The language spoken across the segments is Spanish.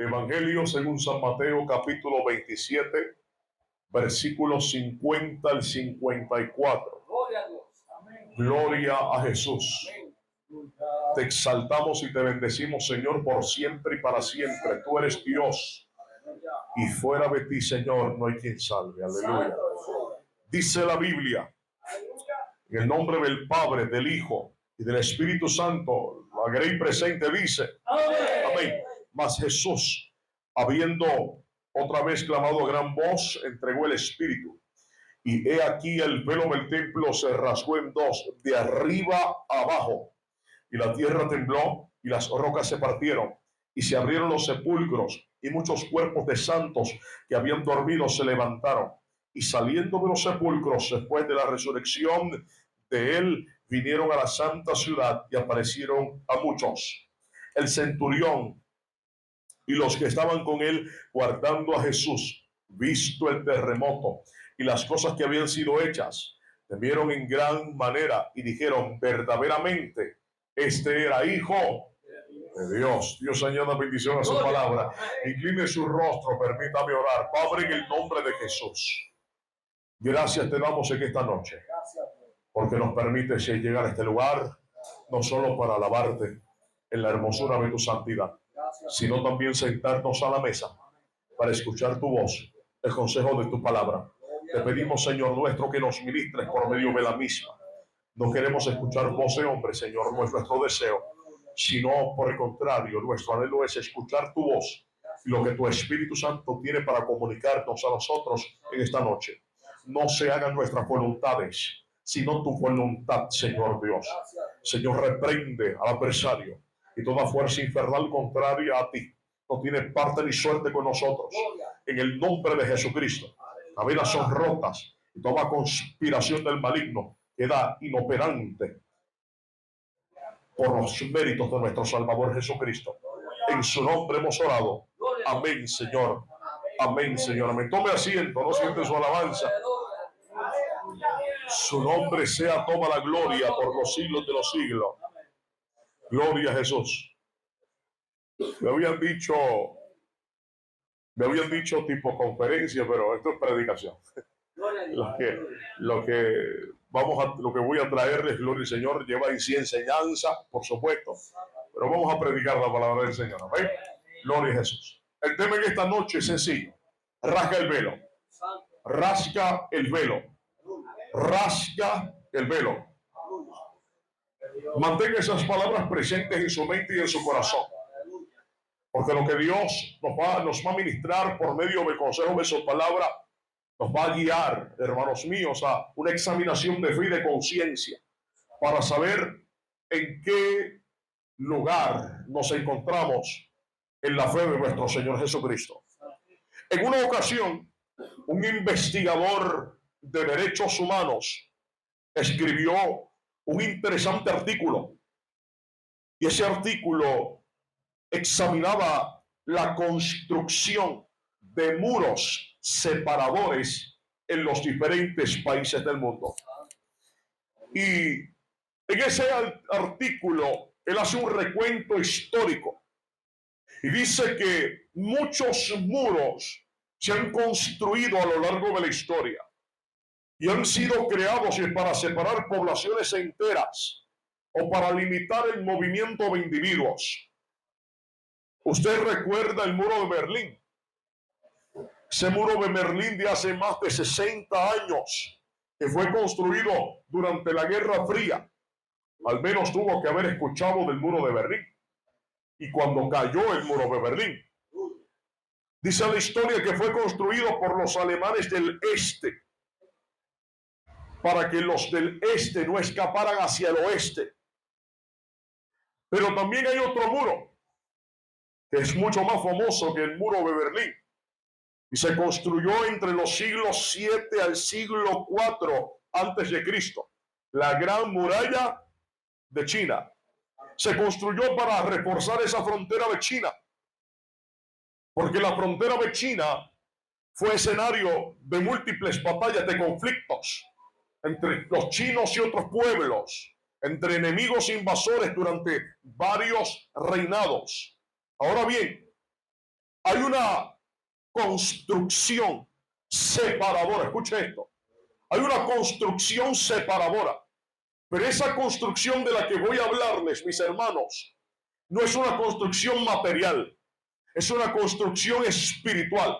Evangelio según San Mateo, capítulo 27, versículos 50 al 54. Gloria a Dios. Amén. Gloria a Jesús. Amén. Te exaltamos y te bendecimos, Señor, por siempre y para siempre. Tú eres Dios y fuera de ti, Señor, no hay quien salve. Aleluya. Dice la Biblia, en el nombre del Padre, del Hijo y del Espíritu Santo, la grey presente dice, amén. Mas Jesús, habiendo otra vez clamado a gran voz, entregó el Espíritu. Y he aquí el velo del templo se rasgó en dos, de arriba a abajo. Y la tierra tembló y las rocas se partieron. Y se abrieron los sepulcros y muchos cuerpos de santos que habían dormido se levantaron. Y saliendo de los sepulcros después de la resurrección de él, vinieron a la santa ciudad y aparecieron a muchos. El centurión y los que estaban con él guardando a Jesús, visto el terremoto y las cosas que habían sido hechas, temieron en gran manera y dijeron, verdaderamente, este era hijo de Dios. Dios añada bendición a su palabra. Incline su rostro, permítame orar. Padre, en el nombre de Jesús, gracias te damos en esta noche, porque nos permites llegar a este lugar, no solo para alabarte en la hermosura de tu santidad, sino también sentarnos a la mesa para escuchar tu voz, el consejo de tu palabra. Te pedimos, Señor nuestro, que nos ministres por medio de la misma. No queremos escuchar voz de hombre, Señor, no es nuestro deseo, sino por el contrario, nuestro anhelo es escuchar tu voz y lo que tu Espíritu Santo tiene para comunicarnos a nosotros en esta noche. No se hagan nuestras voluntades, sino tu voluntad, Señor Dios. Señor, reprende al adversario y toda fuerza infernal contraria a ti no tiene parte ni suerte con nosotros. En el nombre de Jesucristo, cadenas son rotas y toda conspiración del maligno queda inoperante por los méritos de nuestro Salvador Jesucristo. En su nombre hemos orado. Amén, Señor. Amén, Señor. Amén. Tome asiento, no siente su alabanza. Su nombre sea toda la gloria por los siglos de los siglos. Gloria a Jesús. Me habían dicho tipo conferencia, pero esto es predicación. Lo que voy a traerles, gloria al Señor, lleva en sí enseñanza, por supuesto, pero vamos a predicar la palabra del Señor. ¿Ven? Gloria a Jesús. El tema en esta noche es sencillo. Rasga el velo. Rasga el velo. Rasga el velo. Mantenga esas palabras presentes en su mente y en su corazón. Porque lo que Dios nos va a ministrar por medio del consejo de su palabra nos va a guiar, hermanos míos, a una examinación de fe y de conciencia para saber en qué lugar nos encontramos en la fe de nuestro Señor Jesucristo. En una ocasión, un investigador de derechos humanos escribió un interesante artículo, y ese artículo examinaba la construcción de muros separadores en los diferentes países del mundo. Y en ese artículo él hace un recuento histórico y dice que muchos muros se han construido a lo largo de la historia y han sido creados para separar poblaciones enteras o para limitar el movimiento de individuos. Usted recuerda el muro de Berlín. Ese muro de Berlín de hace más de 60 años, que fue construido durante la Guerra Fría. Al menos tuvo que haber escuchado del muro de Berlín. Y cuando cayó el muro de Berlín, dice la historia que fue construido por los alemanes del este, para que los del este no escaparan hacia el oeste. Pero también hay otro muro, que es mucho más famoso que el muro de Berlín, y se construyó entre los siglos 7 al siglo 4 antes de Cristo, la Gran Muralla de China. Se construyó para reforzar esa frontera de China, porque la frontera de China fue escenario de múltiples batallas, de conflictos entre los chinos y otros pueblos, entre enemigos invasores durante varios reinados. Ahora bien, Hay una construcción separadora. Escuche esto. Hay una construcción separadora. Pero esa construcción de la que voy a hablarles, mis hermanos, no es una construcción material, es una construcción espiritual.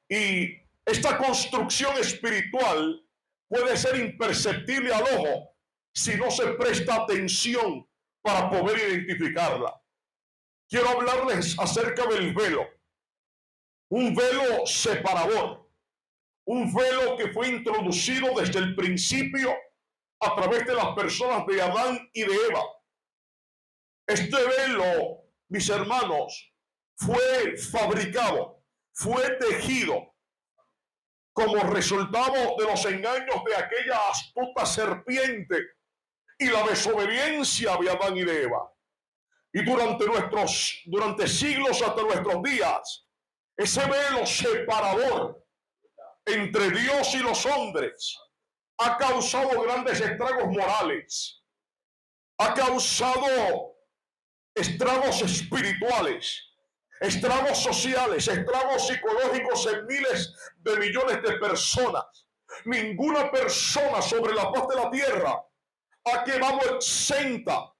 Y esta construcción espiritual puede ser imperceptible al ojo si no se presta atención para poder identificarla. Quiero hablarles acerca del velo, un velo separador, un velo que fue introducido desde el principio a través de las personas de Adán y de Eva. Este velo, mis hermanos, fue fabricado, fue tejido como resultado de los engaños de aquella astuta serpiente y la desobediencia de Adán y de Eva. Y durante siglos hasta nuestros días, ese velo separador entre Dios y los hombres ha causado grandes estragos morales, ha causado estragos espirituales, estragos sociales, estragos psicológicos en miles de millones de personas. Ninguna persona sobre la faz de la tierra ha quedado exenta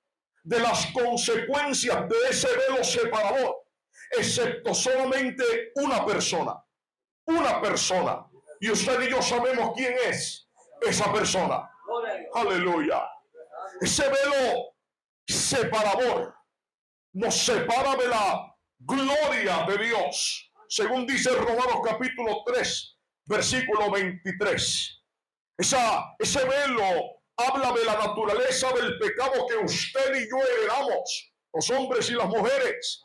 de las consecuencias de ese velo separador, excepto solamente una persona. Una persona. Y usted y yo sabemos quién es esa persona. Aleluya. Ese velo separador nos separa de la gloria de Dios, según dice Romanos capítulo 3, versículo 23. Ese velo habla de la naturaleza del pecado que usted y yo heredamos, los hombres y las mujeres.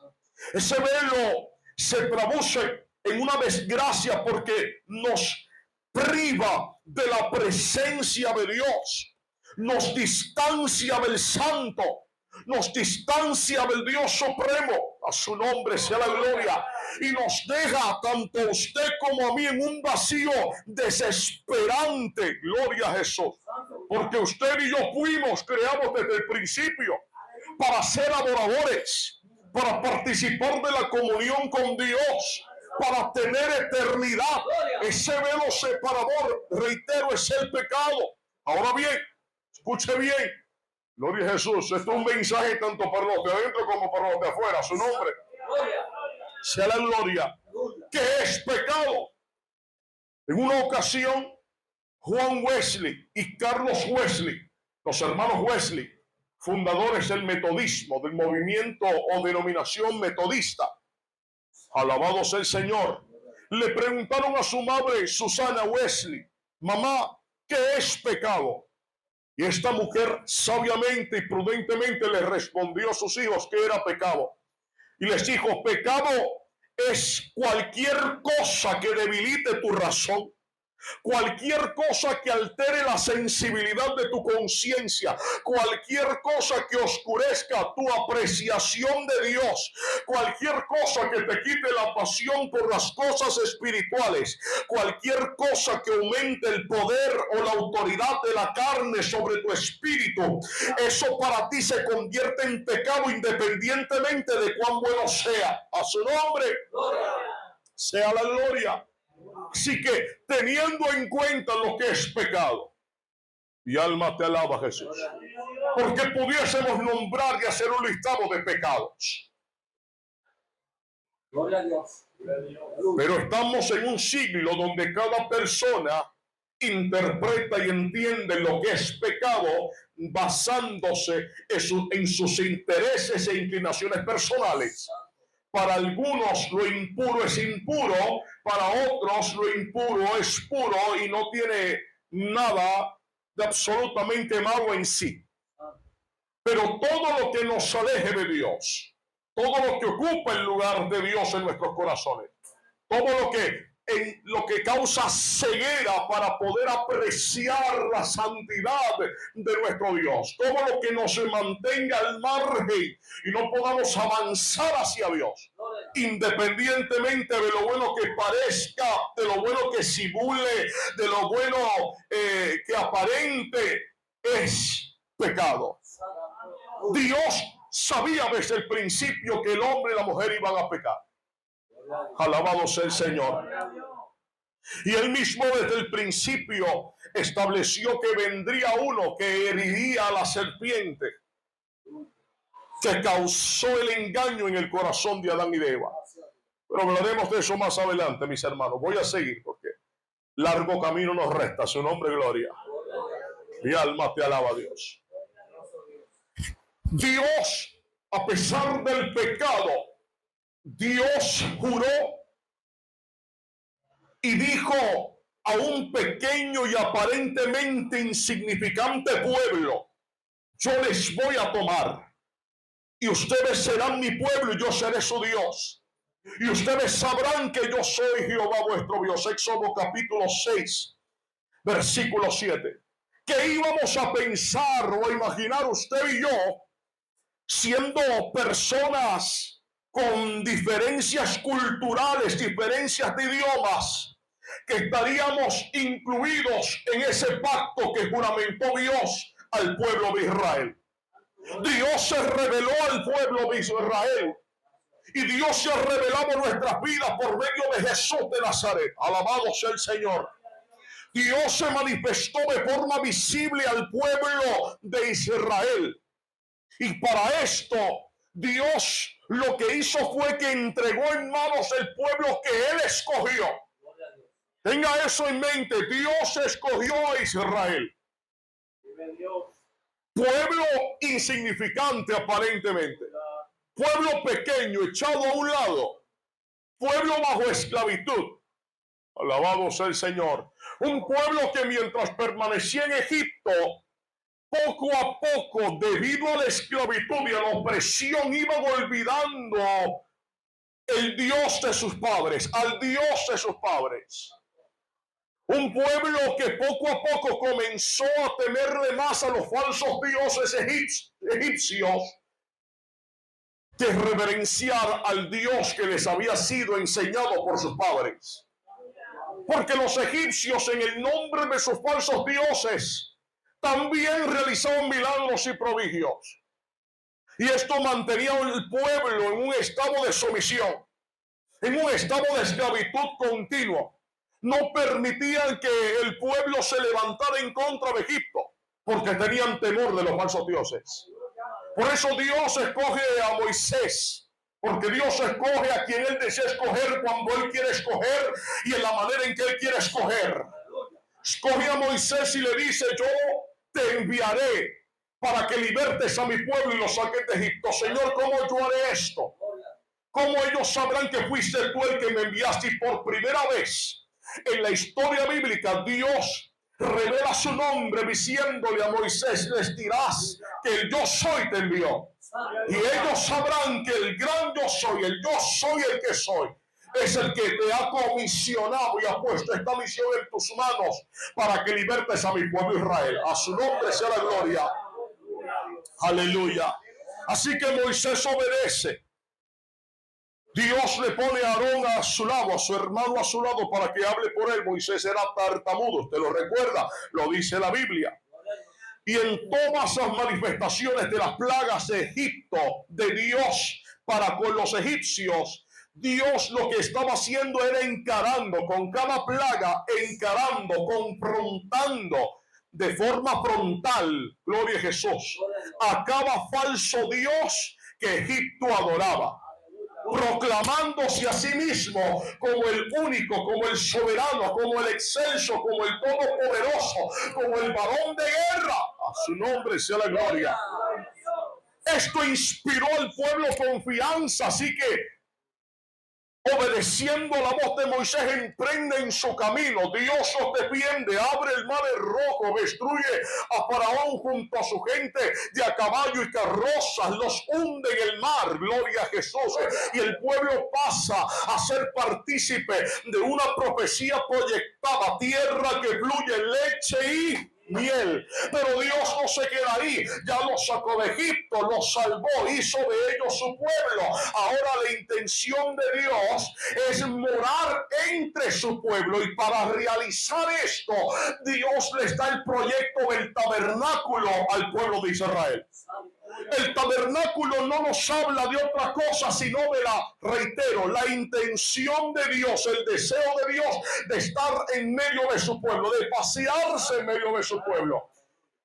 Ese velo se traduce en una desgracia porque nos priva de la presencia de Dios, nos distancia del Santo, nos distancia del Dios Supremo. A su nombre sea la gloria. Y nos deja tanto a usted como a mí en un vacío desesperante. Gloria a Jesús. Porque usted y yo fuimos creados desde el principio para ser adoradores, para participar de la comunión con Dios, para tener eternidad. Ese velo separador, reitero, es el pecado. Ahora bien, escuche bien. Gloria a Jesús. Esto es un mensaje tanto para los de adentro como para los de afuera. Su nombre sea la gloria. ¿Qué es pecado? En una ocasión, Juan Wesley y Carlos Wesley, los hermanos Wesley, fundadores del metodismo, del movimiento o denominación metodista, alabado sea el Señor, le preguntaron a su madre Susana Wesley: mamá, ¿qué es pecado? Y esta mujer sabiamente y prudentemente le respondió a sus hijos que era pecado. Y les dijo: pecado es cualquier cosa que debilite tu razón, cualquier cosa que altere la sensibilidad de tu conciencia, cualquier cosa que oscurezca tu apreciación de Dios, cualquier cosa que te quite la pasión por las cosas espirituales, cualquier cosa que aumente el poder o la autoridad de la carne sobre tu espíritu. Eso para ti se convierte en pecado independientemente de cuán bueno sea. A su nombre sea la gloria. Así que, teniendo en cuenta lo que es pecado, mi alma te alaba, Jesús, porque pudiésemos nombrar y hacer un listado de pecados. Gloria a Dios. Pero estamos en un siglo donde cada persona interpreta y entiende lo que es pecado basándose en sus intereses e inclinaciones personales. Para algunos lo impuro es impuro, para otros lo impuro es puro y no tiene nada de absolutamente malo en sí. Pero todo lo que nos aleje de Dios, todo lo que ocupa el lugar de Dios en nuestros corazones, todo lo que causa ceguera para poder apreciar la santidad de nuestro Dios, todo lo que nos mantenga al margen y no podamos avanzar hacia Dios, independientemente de lo bueno que parezca, de lo bueno que simule, de lo bueno que aparente, es pecado. Dios sabía desde el principio que el hombre y la mujer iban a pecar. Alabado sea el Señor. Y él mismo desde el principio estableció que vendría uno que heriría a la serpiente, que causó el engaño en el corazón de Adán y de Eva. Pero hablaremos de eso más adelante, mis hermanos. Voy a seguir porque largo camino nos resta. Su nombre, gloria. Mi alma te alaba, Dios. Dios, a pesar del pecado, Dios juró y dijo a un pequeño y aparentemente insignificante pueblo: yo les voy a tomar y ustedes serán mi pueblo y yo seré su Dios. Y ustedes sabrán que yo soy Jehová vuestro Dios. Éxodo capítulo 6, versículo 7. ¿Qué íbamos a pensar o a imaginar usted y yo, siendo personas con diferencias culturales, diferencias de idiomas, que estaríamos incluidos en ese pacto que juramentó Dios al pueblo de Israel? Dios se reveló al pueblo de Israel y Dios se ha revelado en nuestras vidas por medio de Jesús de Nazaret. Alabado sea el Señor. Dios se manifestó de forma visible al pueblo de Israel. Y para esto, Dios lo que hizo fue que entregó en manos del pueblo que Él escogió. Tenga eso en mente. Dios escogió a Israel. Pueblo insignificante aparentemente. Pueblo pequeño, echado a un lado. Pueblo bajo esclavitud. Alabado sea el Señor. Un pueblo que mientras permanecía en Egipto, poco a poco, debido a la esclavitud y a la opresión, iban olvidando el Dios de sus padres, al Dios de sus padres. Un pueblo que poco a poco comenzó a temerle más a los falsos dioses egipcios que reverenciar al Dios que les había sido enseñado por sus padres. Porque los egipcios, en el nombre de sus falsos dioses, también realizaban milagros y prodigios. Y esto mantenía al pueblo en un estado de sumisión, en un estado de esclavitud continua. No permitían que el pueblo se levantara en contra de Egipto, porque tenían temor de los falsos dioses. Por eso Dios escoge a Moisés, porque Dios escoge a quien Él desea escoger cuando Él quiere escoger y en la manera en que Él quiere escoger. Escoge a Moisés y le dice: yo te enviaré para que libertes a mi pueblo y lo saques de Egipto. Señor, ¿cómo yo haré esto? ¿Cómo ellos sabrán que fuiste tú el que me enviaste? Y por primera vez en la historia bíblica, Dios revela su nombre diciéndole a Moisés: les dirás que el yo soy te envió. Y ellos sabrán que el gran yo soy, el yo soy el que soy, es el que te ha comisionado y ha puesto esta misión en tus manos para que libertes a mi pueblo Israel. A su nombre sea la gloria. Aleluya. Así que Moisés obedece. Dios le pone a Aarón a su lado, a su hermano a su lado, para que hable por él. Moisés era tartamudo, usted lo recuerda, lo dice la Biblia. Y en todas las manifestaciones de las plagas de Egipto, de Dios para con los egipcios, Dios lo que estaba haciendo era encarando con cada plaga, encarando, confrontando de forma frontal, gloria a Jesús, a cada falso Dios que Egipto adoraba, proclamándose a sí mismo como el único, como el soberano, como el excelso, como el todopoderoso, como el varón de guerra. A su nombre sea la gloria. Esto inspiró al pueblo confianza, así que obedeciendo la voz de Moisés, emprenden su camino. Dios los defiende, abre el mar rojo, destruye a Faraón junto a su gente de a caballo y carrozas, los hunde en el mar, gloria a Jesús. Y el pueblo pasa a ser partícipe de una profecía proyectada, tierra que fluye leche y miel. Pero Dios no se queda ahí, ya los sacó de Egipto, los salvó, hizo de ellos su pueblo. Ahora la intención de Dios es morar entre su pueblo, y para realizar esto Dios les da el proyecto del tabernáculo al pueblo de Israel. El tabernáculo no nos habla de otra cosa, sino de reitero, la intención de Dios, el deseo de Dios de estar en medio de su pueblo, de pasearse en medio de su pueblo.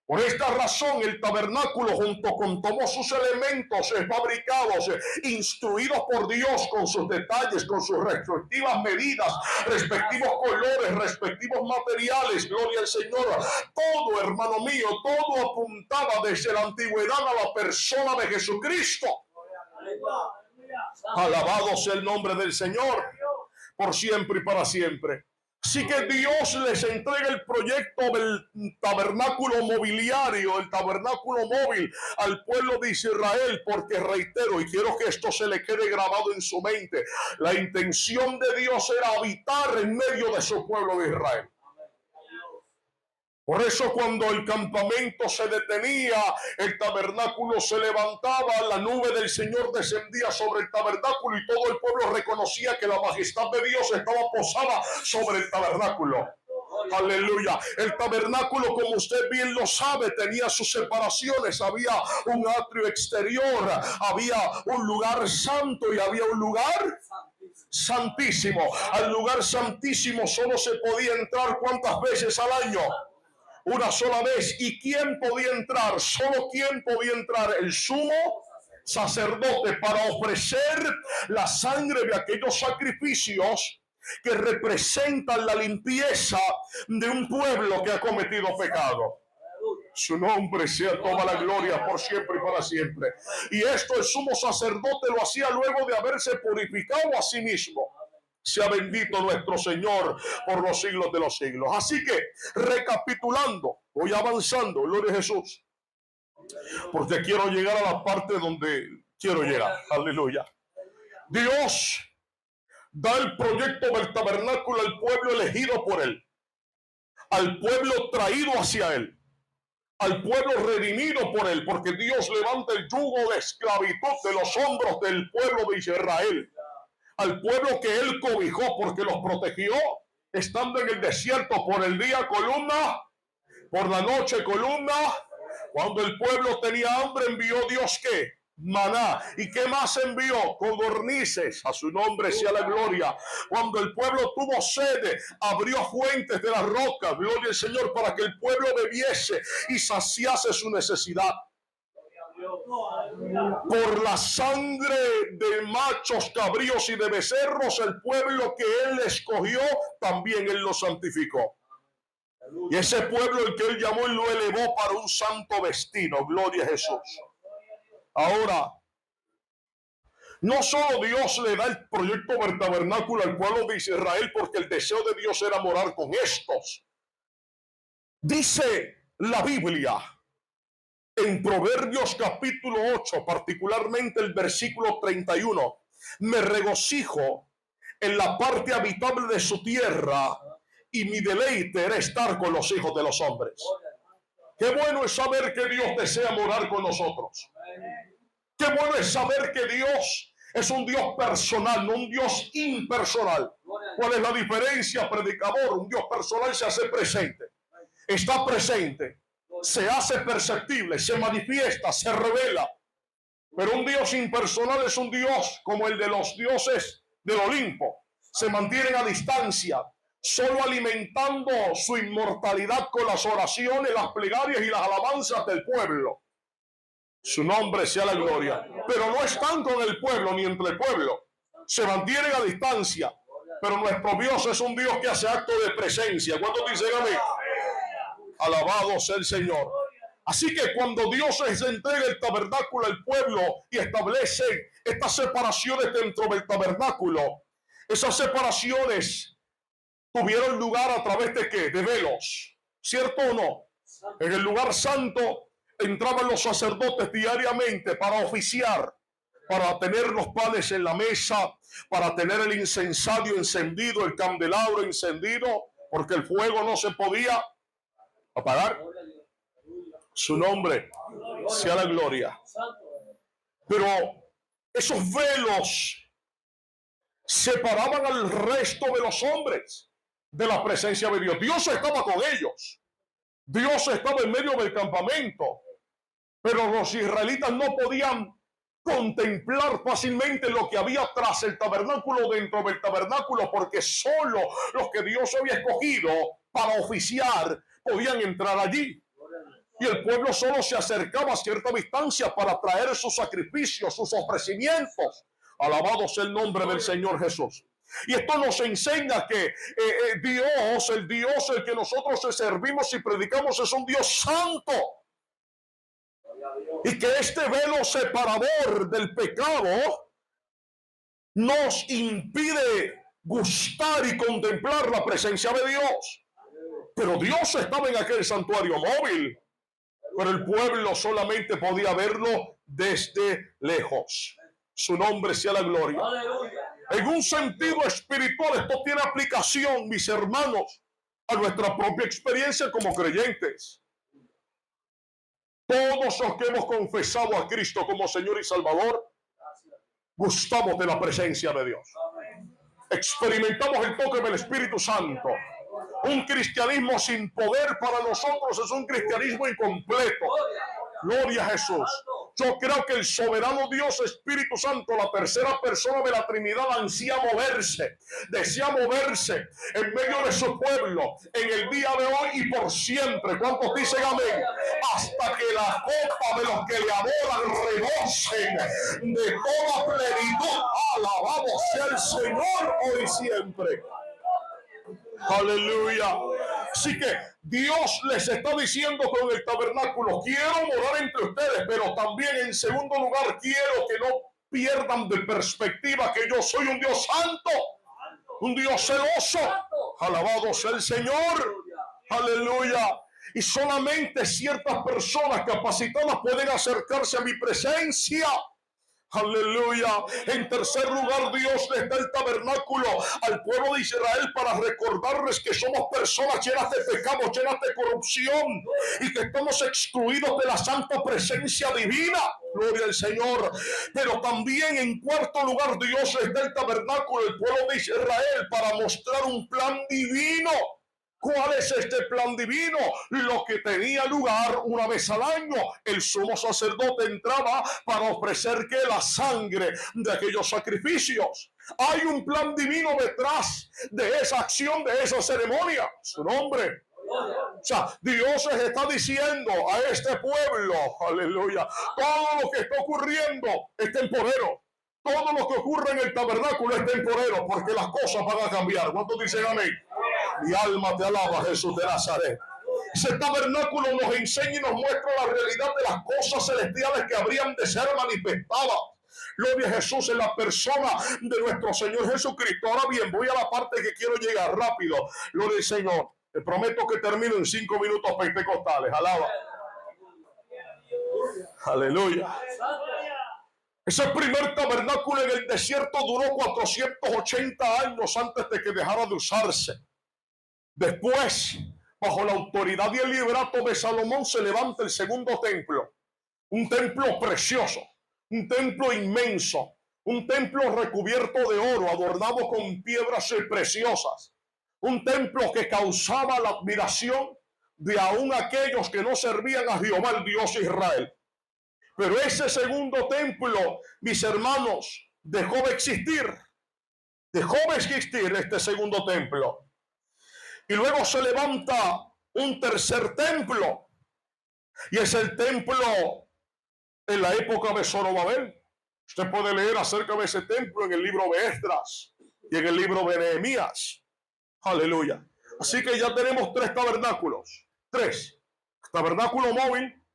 Por esta razón, el tabernáculo, junto con todos sus elementos fabricados, instruidos por Dios con sus detalles, con sus respectivas medidas, respectivos colores, respectivos materiales, gloria al Señor. Todo, hermano mío, todo apuntaba desde la antigüedad a la persona de Jesucristo. Alabado sea el nombre del Señor, por siempre y para siempre. Así que Dios les entrega el proyecto del tabernáculo mobiliario, el tabernáculo móvil al pueblo de Israel, porque reitero, y quiero que esto se le quede grabado en su mente, la intención de Dios era habitar en medio de su pueblo de Israel. Por eso cuando el campamento se detenía, el tabernáculo se levantaba, la nube del Señor descendía sobre el tabernáculo y todo el pueblo reconocía que la majestad de Dios estaba posada sobre el tabernáculo. Aleluya. El tabernáculo, como usted bien lo sabe, tenía sus separaciones. Había un atrio exterior, había un lugar santo y había un lugar santísimo. Al lugar santísimo solo se podía entrar ¿cuántas veces al año? Una sola vez. ¿Y quién podía entrar? Solo quién podía entrar: el sumo sacerdote, para ofrecer la sangre de aquellos sacrificios que representan la limpieza de un pueblo que ha cometido pecado. Su nombre sea toda la gloria por siempre y para siempre. Y esto el sumo sacerdote lo hacía luego de haberse purificado a sí mismo. Sea bendito nuestro Señor por los siglos de los siglos. Así que, recapitulando, voy avanzando, gloria a Jesús, porque quiero llegar a la parte donde quiero llegar. Aleluya. Dios da el proyecto del tabernáculo al pueblo elegido por Él, al pueblo traído hacia Él, al pueblo redimido por Él, porque Dios levanta el yugo de esclavitud de los hombros del pueblo de Israel, al pueblo que Él cobijó porque los protegió, estando en el desierto, por el día columna, por la noche columna. Cuando el pueblo tenía hambre, envió Dios ¿qué? Maná. ¿Y qué más envió? Codornices. A su nombre sea la gloria. Cuando el pueblo tuvo sed, abrió fuentes de las rocas, gloria al Señor, para que el pueblo bebiese y saciase su necesidad. Por la sangre de machos, cabríos y de becerros, el pueblo que Él escogió, también Él lo santificó. Y ese pueblo, el que Él llamó, Él lo elevó para un santo destino. Gloria a Jesús. Ahora, no solo Dios le da el proyecto del tabernáculo al pueblo de Israel porque el deseo de Dios era morar con estos. Dice la Biblia en Proverbios capítulo 8, particularmente el versículo 31, me regocijo en la parte habitable de su tierra y mi deleite era estar con los hijos de los hombres. Qué bueno es saber que Dios desea morar con nosotros. Qué bueno es saber que Dios es un Dios personal, no un Dios impersonal. ¿Cuál es la diferencia, predicador? Un Dios personal se hace presente, está presente, se hace perceptible, se manifiesta, se revela. Pero un Dios impersonal es un Dios como el de los dioses del Olimpo. Se mantienen a distancia, solo alimentando su inmortalidad con las oraciones, las plegarias y las alabanzas del pueblo. Su nombre sea la gloria. Pero no están con el pueblo ni entre el pueblo. Se mantienen a distancia. Pero nuestro Dios es un Dios que hace acto de presencia. ¿Cuántos dicen amén? Alabado sea el Señor. Así que cuando Dios les entrega el tabernáculo al pueblo y establece estas separaciones dentro del tabernáculo, esas separaciones tuvieron lugar a través de ¿qué? De velos. ¿Cierto o no? En el lugar santo entraban los sacerdotes diariamente para oficiar, para tener los panes en la mesa, para tener el incensario encendido, el candelabro encendido, porque el fuego no se podía apagar. Su nombre sea la gloria. Pero esos velos separaban al resto de los hombres de la presencia de Dios. Dios estaba con ellos. Dios estaba en medio del campamento. Pero los israelitas no podían contemplar fácilmente lo que había tras el tabernáculo, dentro del tabernáculo, porque solo los que Dios había escogido para oficiar podían entrar allí. Y el pueblo solo se acercaba a cierta distancia para traer sus sacrificios, sus ofrecimientos. Alabado sea el nombre del Señor Jesús. Y esto nos enseña que Dios, el que nosotros servimos y predicamos, es un Dios santo. Y que este velo separador del pecado nos impide gustar y contemplar la presencia de Dios. Pero Dios estaba en aquel santuario móvil, pero el pueblo solamente podía verlo desde lejos. Su nombre sea la gloria. En un sentido espiritual, esto tiene aplicación, mis hermanos, a nuestra propia experiencia como creyentes. Todos los que hemos confesado a Cristo como Señor y Salvador, gustamos de la presencia de Dios. Experimentamos el toque del Espíritu Santo. Un cristianismo sin poder para nosotros es un cristianismo incompleto. Gloria a Jesús. Yo creo que el soberano Dios, Espíritu Santo, la tercera persona de la Trinidad, ansía moverse, desea moverse en medio de su pueblo en el día de hoy y por siempre. ¿Cuántos dicen amén? Hasta que la copa de los que le adoran reboseen de toda plenitud. Alabado sea el Señor hoy y siempre. Aleluya. Así que Dios les está diciendo con el tabernáculo: quiero morar entre ustedes, pero también en segundo lugar quiero que no pierdan de perspectiva que yo soy un Dios santo, un Dios celoso. Alabado sea el Señor. Aleluya. Y solamente ciertas personas capacitadas pueden acercarse a mi presencia. Aleluya. En tercer lugar, Dios les da el tabernáculo al pueblo de Israel para recordarles que somos personas llenas de pecados, llenas de corrupción y que estamos excluidos de la santa presencia divina. Gloria al Señor. Pero también en cuarto lugar, Dios les da el tabernáculo al pueblo de Israel para mostrar un plan divino. ¿Cuál es este plan divino? Lo que tenía lugar una vez al año. El sumo sacerdote entraba para ofrecer que la sangre de aquellos sacrificios. Hay un plan divino detrás de esa acción, de esa ceremonia. Su nombre. O sea, Dios les está diciendo a este pueblo, aleluya, todo lo que está ocurriendo es temporero. Todo lo que ocurre en el tabernáculo es temporero, porque las cosas van a cambiar. ¿Cuántos dicen amén? Mi alma te alaba, Jesús de Nazaret. Ese tabernáculo nos enseña y nos muestra la realidad de las cosas celestiales que habrían de ser manifestadas. Gloria a Jesús en la persona de nuestro Señor Jesucristo. Ahora bien, voy a la parte que quiero llegar rápido. Gloria al Señor. Te prometo que termino en 5 minutos pentecostales. Alaba. Aleluya. Ese primer tabernáculo en el desierto duró 480 años antes de que dejara de usarse. Después, bajo la autoridad y el liderato de Salomón, se levanta el segundo templo. Un templo precioso, un templo inmenso, un templo recubierto de oro, adornado con piedras preciosas. Un templo que causaba la admiración de aún aquellos que no servían a Jehová, el Dios de Israel. Pero ese segundo templo, mis hermanos, dejó de existir. Dejó de existir este segundo templo. Y luego se levanta un tercer templo. Y es el templo en la época de Zorobabel. Usted puede leer acerca de ese templo en el libro de Esdras y en el libro de Nehemías. Aleluya. Así que ya tenemos 3 tabernáculos. 3. Tabernáculo móvil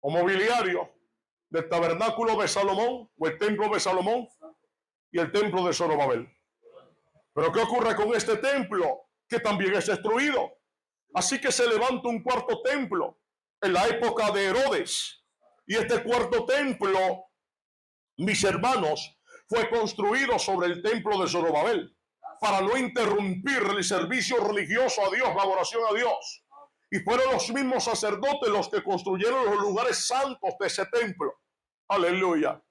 o mobiliario del tabernáculo de Salomón o el templo de Salomón y el templo de Zorobabel. Pero ¿qué ocurre con este templo? Que también es destruido. Así que se levanta un cuarto templo en la época de Herodes. Y este cuarto templo, mis hermanos, fue construido sobre el templo de Zorobabel para no interrumpir el servicio religioso a Dios, la adoración a Dios. Y fueron los mismos sacerdotes los que construyeron los lugares santos de ese templo. Aleluya.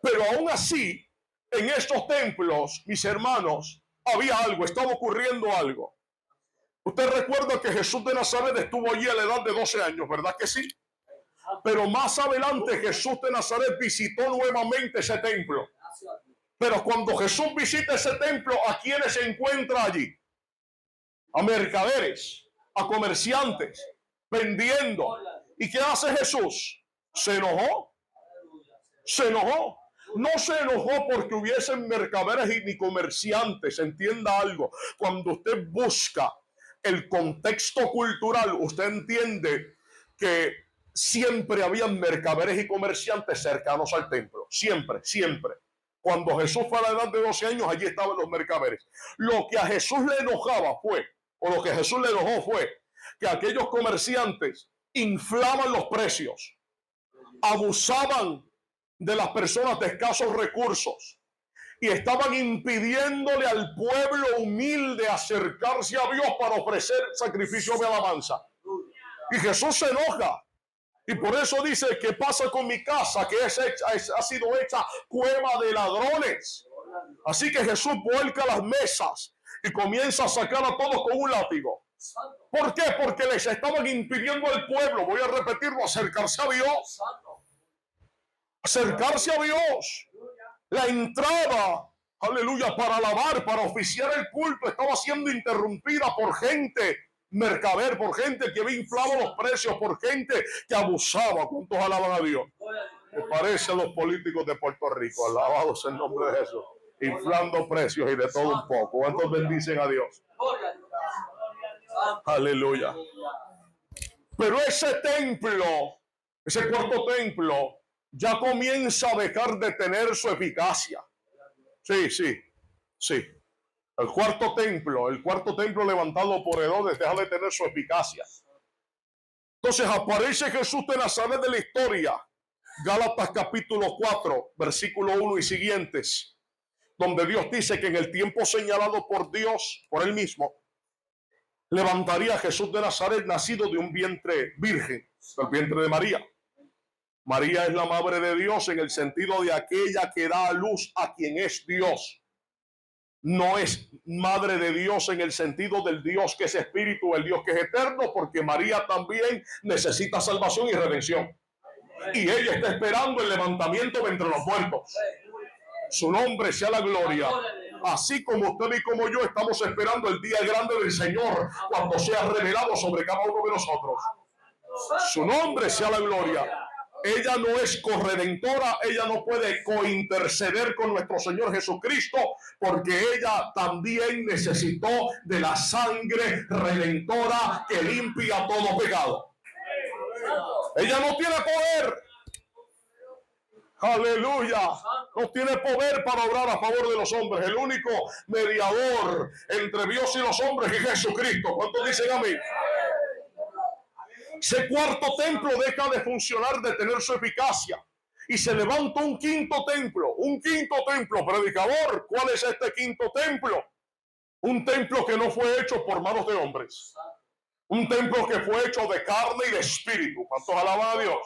Pero aún así, en estos templos, mis hermanos, había algo, estaba ocurriendo algo. Usted recuerda que Jesús de Nazaret estuvo allí a la edad de 12 años, ¿verdad que sí? Pero más adelante Jesús de Nazaret visitó nuevamente ese templo. Pero cuando Jesús visita ese templo, ¿a quiénes se encuentra allí? A mercaderes, a comerciantes, vendiendo. ¿Y qué hace Jesús? ¿Se enojó? Se enojó. No se enojó porque hubiesen mercaderes ni comerciantes. Entienda algo. Cuando usted busca el contexto cultural, usted entiende que siempre habían mercaderes y comerciantes cercanos al templo. Siempre, siempre. Cuando Jesús fue a la edad de 12 años, allí estaban los mercaderes. Lo que a Jesús le enojaba fue, o lo que a Jesús le enojó fue, que aquellos comerciantes inflaban los precios, abusaban de las personas de escasos recursos y estaban impidiéndole al pueblo humilde acercarse a Dios para ofrecer sacrificio de alabanza. Y Jesús se enoja. Y por eso dice: ¿qué pasa con mi casa? Que ha sido hecha cueva de ladrones. Así que Jesús vuelca las mesas y comienza a sacar a todos con un látigo. ¿Por qué? Porque les estaban impidiendo al pueblo, voy a repetirlo, acercarse a Dios. Acercarse a Dios. La entrada, aleluya, para alabar, para oficiar el culto, estaba siendo interrumpida por gente mercader, por gente que había inflado los precios, por gente que abusaba. ¿Cuántos alaban a Dios? Me parece a los políticos de Puerto Rico, alabados en nombre de Jesús, inflando precios y de todo un poco. ¿Cuántos bendicen a Dios? Aleluya. Pero ese templo, ese cuarto templo, ya comienza a dejar de tener su eficacia. Sí, sí, sí. El cuarto templo levantado por Herodes deja de tener su eficacia. Entonces aparece Jesús de Nazaret de la historia, Gálatas capítulo 4, versículo 1 y siguientes, donde Dios dice que en el tiempo señalado por Dios, por él mismo, levantaría a Jesús de Nazaret, nacido de un vientre virgen, del vientre de María. María es la madre de Dios en el sentido de aquella que da a luz a quien es Dios. No es madre de Dios en el sentido del Dios que es espíritu, el Dios que es eterno, porque María también necesita salvación y redención. Y ella está esperando el levantamiento de entre los muertos. Su nombre sea la gloria. Así como usted y como yo estamos esperando el día grande del Señor, cuando sea revelado sobre cada uno de nosotros. Su nombre sea la gloria. Ella no es corredentora, ella no puede cointerceder con nuestro Señor Jesucristo, porque ella también necesitó de la sangre redentora que limpia todo pecado. Ella no tiene poder. Aleluya. No tiene poder para obrar a favor de los hombres. El único mediador entre Dios y los hombres es Jesucristo. ¿Cuántos dicen amén? Ese cuarto templo deja de funcionar, de tener su eficacia, y se levanta un quinto templo, predicador. ¿Cuál es este quinto templo? Un templo que no fue hecho por manos de hombres, un templo que fue hecho de carne y de espíritu. ¿Cuántos alaban a Dios?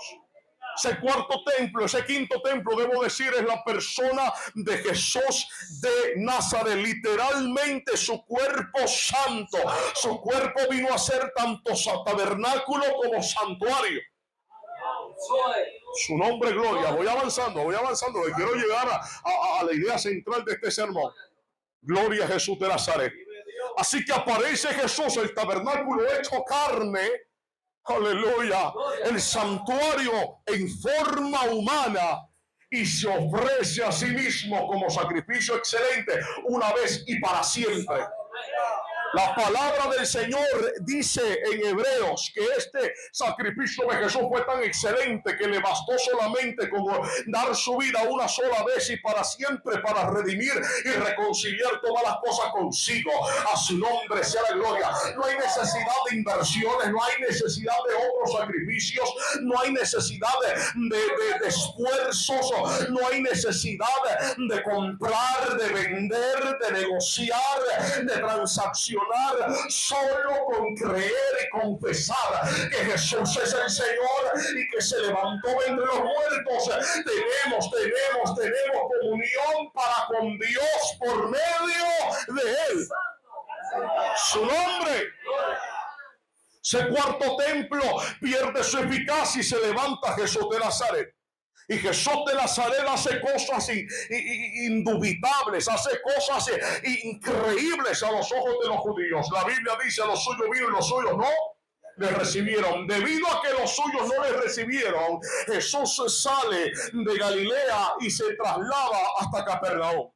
Ese cuarto templo, ese quinto templo, debo decir, es la persona de Jesús de Nazaret. Literalmente su cuerpo santo. Su cuerpo vino a ser tanto tabernáculo como santuario. Su nombre, gloria. Voy avanzando. Que quiero llegar a la idea central de este sermón. Gloria a Jesús de Nazaret. Así que aparece Jesús, el tabernáculo hecho carne. Aleluya, el santuario en forma humana, y se ofrece a sí mismo como sacrificio excelente una vez y para siempre. La palabra del Señor dice en Hebreos que este sacrificio de Jesús fue tan excelente que le bastó solamente con dar su vida una sola vez y para siempre, para redimir y reconciliar todas las cosas consigo. A su nombre sea la gloria. No hay necesidad de inversiones, no hay necesidad de otros sacrificios, no hay necesidad de esfuerzos, no hay necesidad de comprar, de vender, de negociar, de transaccionar. Solo con creer y confesar que Jesús es el Señor y que se levantó entre los muertos, tenemos comunión para con Dios por medio de Él. Su nombre. Ese cuarto templo pierde su eficacia y se levanta Jesús de Nazaret. Y Jesús de Nazaret hace cosas indubitables, hace cosas increíbles a los ojos de los judíos. La Biblia dice: a los suyos vino y los suyos no le recibieron. Debido a que los suyos no le recibieron, Jesús sale de Galilea y se traslada hasta Capernaum.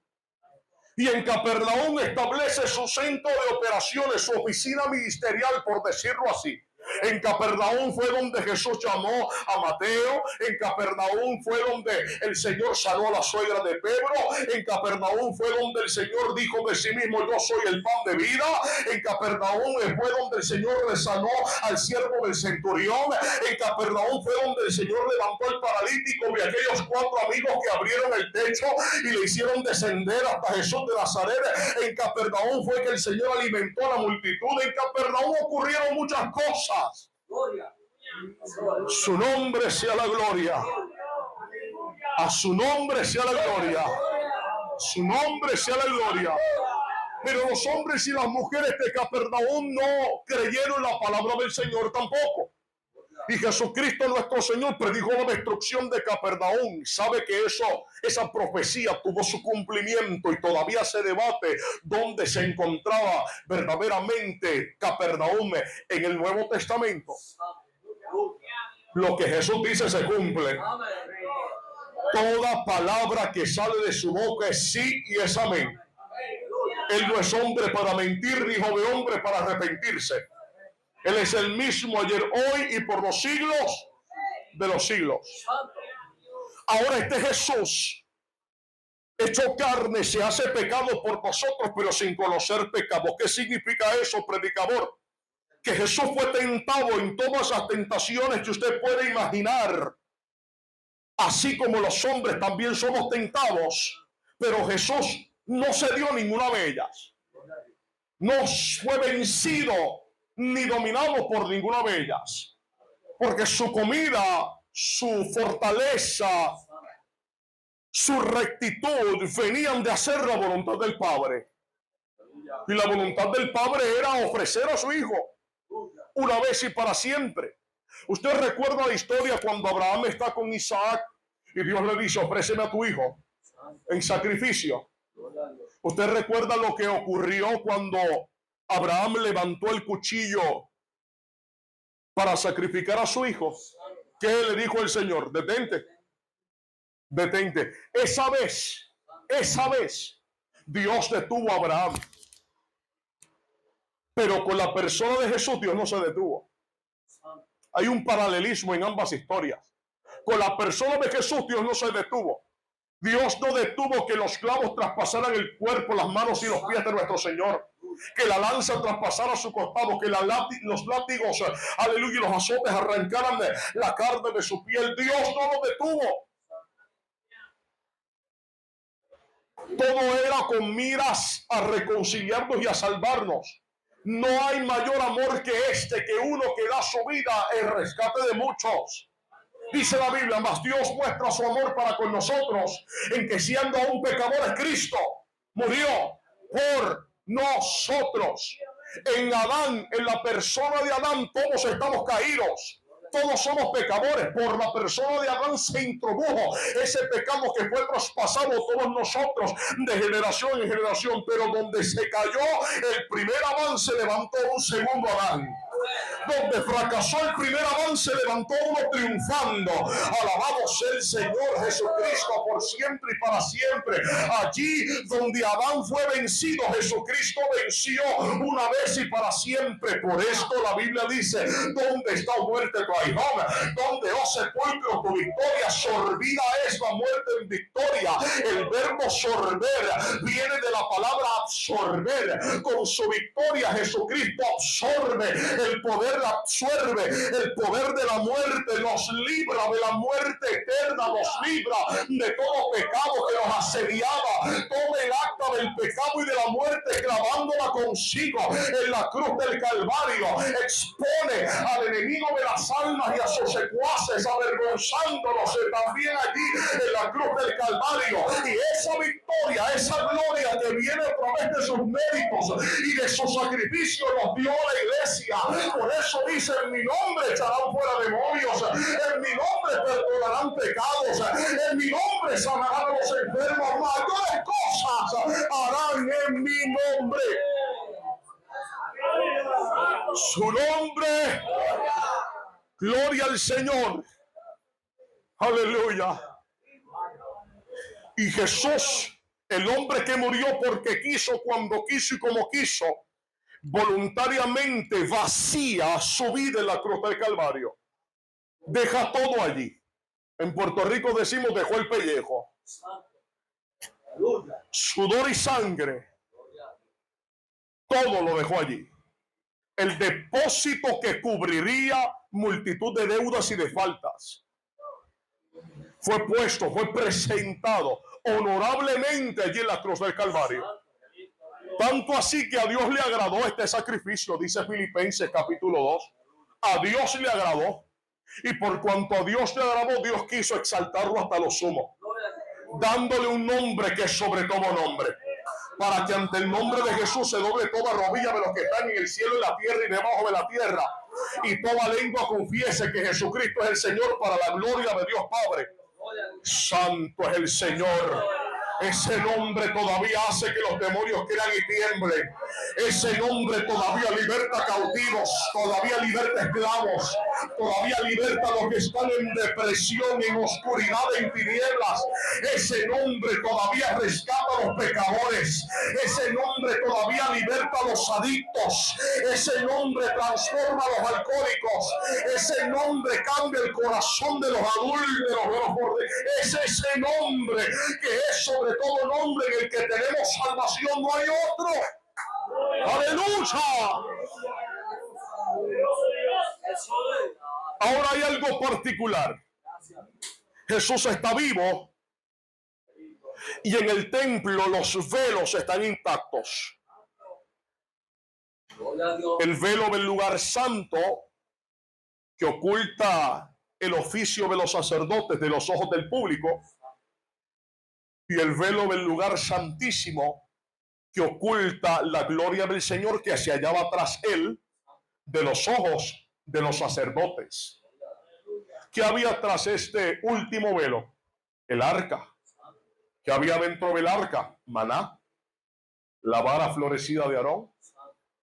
Y en Capernaum establece su centro de operaciones, su oficina ministerial, por decirlo así. En Capernaum fue donde Jesús llamó a Mateo. En Capernaum fue donde el Señor sanó a la suegra de Pedro. En Capernaum fue donde el Señor dijo de sí mismo: yo soy el pan de vida. En Capernaum fue donde el Señor le sanó al siervo del centurión. En Capernaum fue donde el Señor levantó al paralítico y aquellos 4 amigos que abrieron el techo y le hicieron descender hasta Jesús de Nazaret. En Capernaum fue que el Señor alimentó a la multitud. En Capernaum ocurrieron muchas cosas. Su nombre sea la gloria. A su nombre sea la gloria. Su nombre sea la gloria. Pero los hombres y las mujeres de Capernaum no creyeron la palabra del Señor tampoco. Y Jesucristo nuestro Señor predijo la destrucción de Capernaum. Sabe que esa profecía tuvo su cumplimiento y todavía se debate dónde se encontraba verdaderamente Capernaum en el Nuevo Testamento. Lo que Jesús dice se cumple. Toda palabra que sale de su boca es sí y es amén. Él no es hombre para mentir, ni hijo de hombre para arrepentirse. Él es el mismo ayer, hoy y por los siglos de los siglos. Ahora este Jesús, hecho carne, se hace pecado por nosotros, pero sin conocer pecado. ¿Qué significa eso, predicador? Que Jesús fue tentado en todas las tentaciones que usted puede imaginar. Así como los hombres también somos tentados, pero Jesús no se dio ninguna de ellas. No fue vencido ni dominado por ninguna de ellas, porque su comida, su fortaleza, su rectitud venían de hacer la voluntad del Padre. Y la voluntad del Padre era ofrecer a su Hijo una vez y para siempre. Usted recuerda la historia cuando Abraham está con Isaac y Dios le dice: ofréceme a tu hijo en sacrificio. Usted recuerda lo que ocurrió cuando Abraham levantó el cuchillo para sacrificar a su hijo. ¿Qué le dijo el Señor? Detente, detente. Esa vez, Dios detuvo a Abraham. Pero con la persona de Jesús, Dios no se detuvo. Hay un paralelismo en ambas historias. Con la persona de Jesús, Dios no se detuvo. Dios no detuvo que los clavos traspasaran el cuerpo, las manos y los pies de nuestro Señor. Que la lanza traspasara su costado, que los látigos, aleluya, y los azotes arrancaran la carne de su piel. Dios no lo detuvo. Todo era con miras a reconciliarnos y a salvarnos. No hay mayor amor que este, que uno que da su vida en rescate de muchos. Dice la Biblia: mas Dios muestra su amor para con nosotros, en que siendo aún pecadores, Cristo murió por nosotros. En Adán, en la persona de Adán, todos estamos caídos. Todos somos pecadores. Por la persona de Adán se introdujo ese pecado que fue traspasado a todos nosotros de generación en generación. Pero donde se cayó el primer Adán, se levantó un segundo Adán. Donde fracasó el primer Adán, se levantó uno triunfando. Alabado sea el Señor Jesucristo por siempre y para siempre. Allí donde Adán fue vencido, Jesucristo venció una vez y para siempre. Por esto la Biblia dice: ¿dónde está muerte tu aguijón? ¿Dónde, oh sepulcro, tu victoria? Sorbida es la muerte en victoria. El verbo sorber viene de la palabra absorber. Con su victoria Jesucristo absorbe el poder, absorbe el poder de la muerte, nos libra de la muerte eterna, nos libra de todo pecado que nos asediaba. Toma el acta del pecado y de la muerte, clavándola consigo en la cruz del Calvario. Expone al enemigo de las almas y a sus secuaces, avergonzándolos también allí en la la cruz del Calvario. Y esa victoria, esa gloria que viene a través de sus méritos y de su sacrificio nos dio la iglesia. Por eso dice: en mi nombre echarán fuera demonios, en mi nombre perdonarán pecados, en mi nombre sanarán a los enfermos, mayores cosas harán en mi nombre. Su nombre, gloria al Señor. Aleluya. Y Jesús, el hombre que murió porque quiso, cuando quiso y como quiso, voluntariamente vacía su vida en la cruz del Calvario. Deja todo allí. En Puerto Rico decimos: dejó el pellejo. Sudor y sangre, todo lo dejó allí. El depósito que cubriría multitud de deudas y de faltas fue puesto, fue presentado honorablemente allí en la cruz del Calvario. Tanto así que a Dios le agradó este sacrificio, dice Filipenses capítulo 2. A Dios le agradó. Y por cuanto a Dios le agradó, Dios quiso exaltarlo hasta lo sumo, dándole un nombre que es sobre todo nombre, para que ante el nombre de Jesús se doble toda rodilla de los que están en el cielo, en la tierra y debajo de la tierra, y toda lengua confiese que Jesucristo es el Señor, para la gloria de Dios Padre. Santo es el Señor. Ese nombre todavía hace que los demonios crean y tiemblen. Ese nombre todavía liberta cautivos, todavía liberta esclavos, todavía liberta a los que están en depresión, en oscuridad, en tinieblas. Ese nombre todavía rescata a los pecadores. Ese nombre todavía liberta a los adictos. Ese nombre transforma a los alcohólicos. Ese nombre cambia el corazón de los adúlteros. Es ese nombre que es sobre todo nombre en el que tenemos salvación. No hay otro. ¡Aleluya! Ahora hay algo particular. Jesús está vivo y en el templo los velos están intactos. El velo del lugar santo, que oculta el oficio de los sacerdotes de los ojos del público, y el velo del lugar santísimo, que oculta la gloria del Señor que se hallaba tras él, de los ojos de los sacerdotes. ¿Qué había tras este último velo? El arca. ¿Qué había dentro del arca? Maná, la vara florecida de Aarón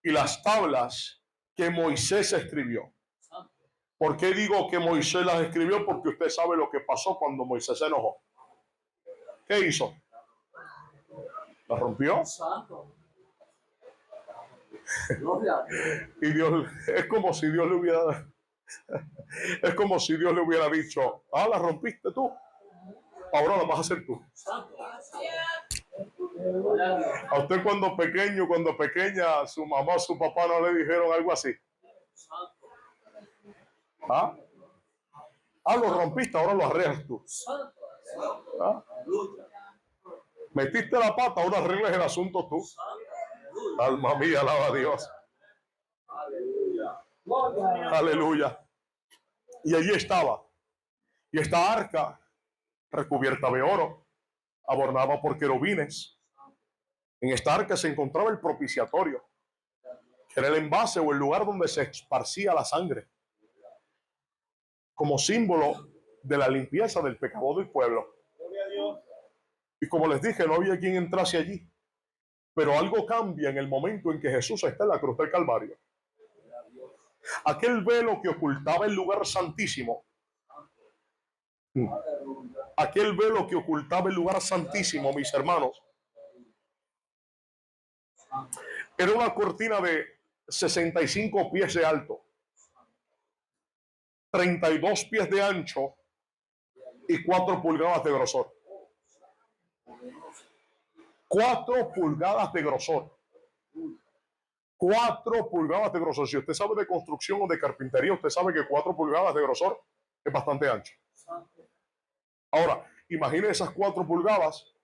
y las tablas que Moisés escribió. ¿Por qué digo que Moisés las escribió? Porque usted sabe lo que pasó cuando Moisés se enojó. ¿Qué hizo? ¿La rompió? Y Dios, es como si Dios le hubiera dicho: ah, la rompiste tú, ahora la vas a hacer tú. A usted cuando pequeña, su mamá o su papá no le dijeron algo así: ah, lo rompiste, ahora lo arreglas tú. ¿Ah? Metiste la pata, ahora arreglas el asunto tú. Alma mía, alaba a Dios. Aleluya. Y allí estaba. Y esta arca, recubierta de oro, adornada por querubines. En esta arca se encontraba el propiciatorio, que era el envase o el lugar donde se esparcía la sangre, como símbolo de la limpieza del pecado del pueblo. Y como les dije, no había quien entrase allí. Pero algo cambia en el momento en que Jesús está en la cruz del Calvario. Aquel velo que ocultaba el lugar santísimo, mis hermanos, era una cortina de 65 pies de alto, 32 pies de ancho y 4 pulgadas de grosor. 4 pulgadas de grosor. 4 pulgadas de grosor. Si usted sabe de construcción o de carpintería, usted sabe que 4 pulgadas de grosor es bastante ancho. Ahora, imagine esas 4 pulgadas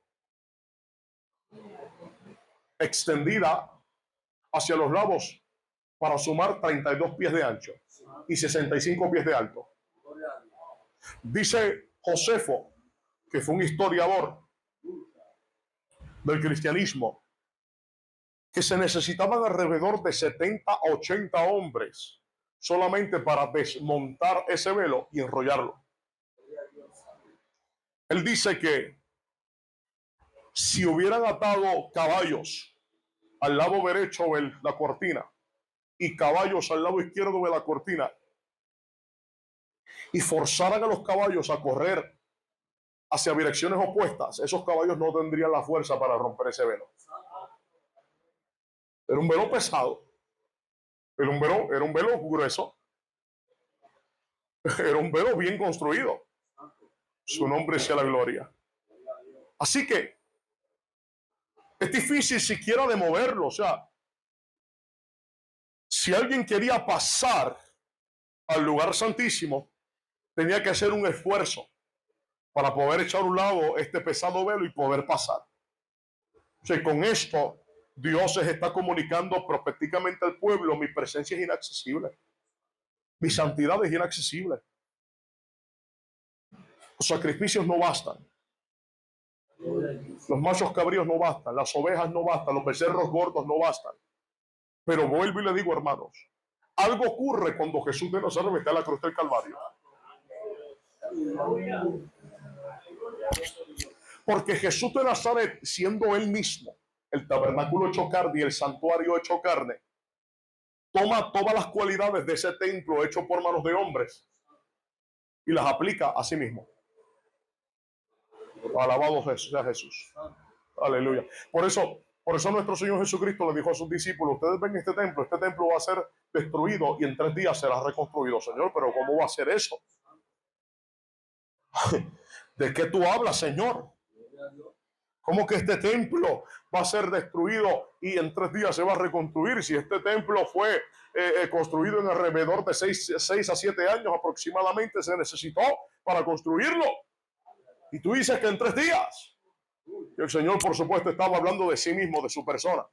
extendida hacia los lados para sumar 32 pies de ancho y 65 pies de alto. Dice Josefo que fue un historiador del cristianismo, que se necesitaban alrededor de 70 a 80 hombres solamente para desmontar ese velo y enrollarlo. Él dice que si hubieran atado caballos al lado derecho de la cortina y caballos al lado izquierdo de la cortina y forzaran a los caballos a correr hacia direcciones opuestas, esos caballos no tendrían la fuerza para romper ese velo. Era un velo pesado, era un velo grueso, era un velo bien construido. Su nombre sea la gloria. Así que es difícil siquiera de moverlo. O sea, si alguien quería pasar al lugar santísimo, tenía que hacer un esfuerzo para poder echar a un lado este pesado velo y poder pasar. O sea, con esto Dios se está comunicando proféticamente al pueblo: mi presencia es inaccesible, mi santidad es inaccesible. Los sacrificios no bastan, los machos cabríos no bastan, las ovejas no bastan, los becerros gordos no bastan. Pero vuelvo y le digo, hermanos, algo ocurre cuando Jesús de Nazaret está en la cruz del Calvario. Porque Jesús de Nazaret, siendo él mismo el tabernáculo hecho carne y el santuario hecho carne, toma todas las cualidades de ese templo hecho por manos de hombres y las aplica a sí mismo. Alabado sea Jesús. Aleluya. Por eso nuestro Señor Jesucristo le dijo a sus discípulos: ustedes ven este templo va a ser destruido y en 3 días será reconstruido. Señor, pero ¿cómo va a ser eso? ¿De qué tú hablas, Señor? ¿Cómo que este templo va a ser destruido y en 3 días se va a reconstruir? Si este templo fue construido en alrededor de 6 a 7 años aproximadamente se necesitó para construirlo. Y tú dices que en 3 días. Y el Señor, por supuesto, estaba hablando de sí mismo, de su persona.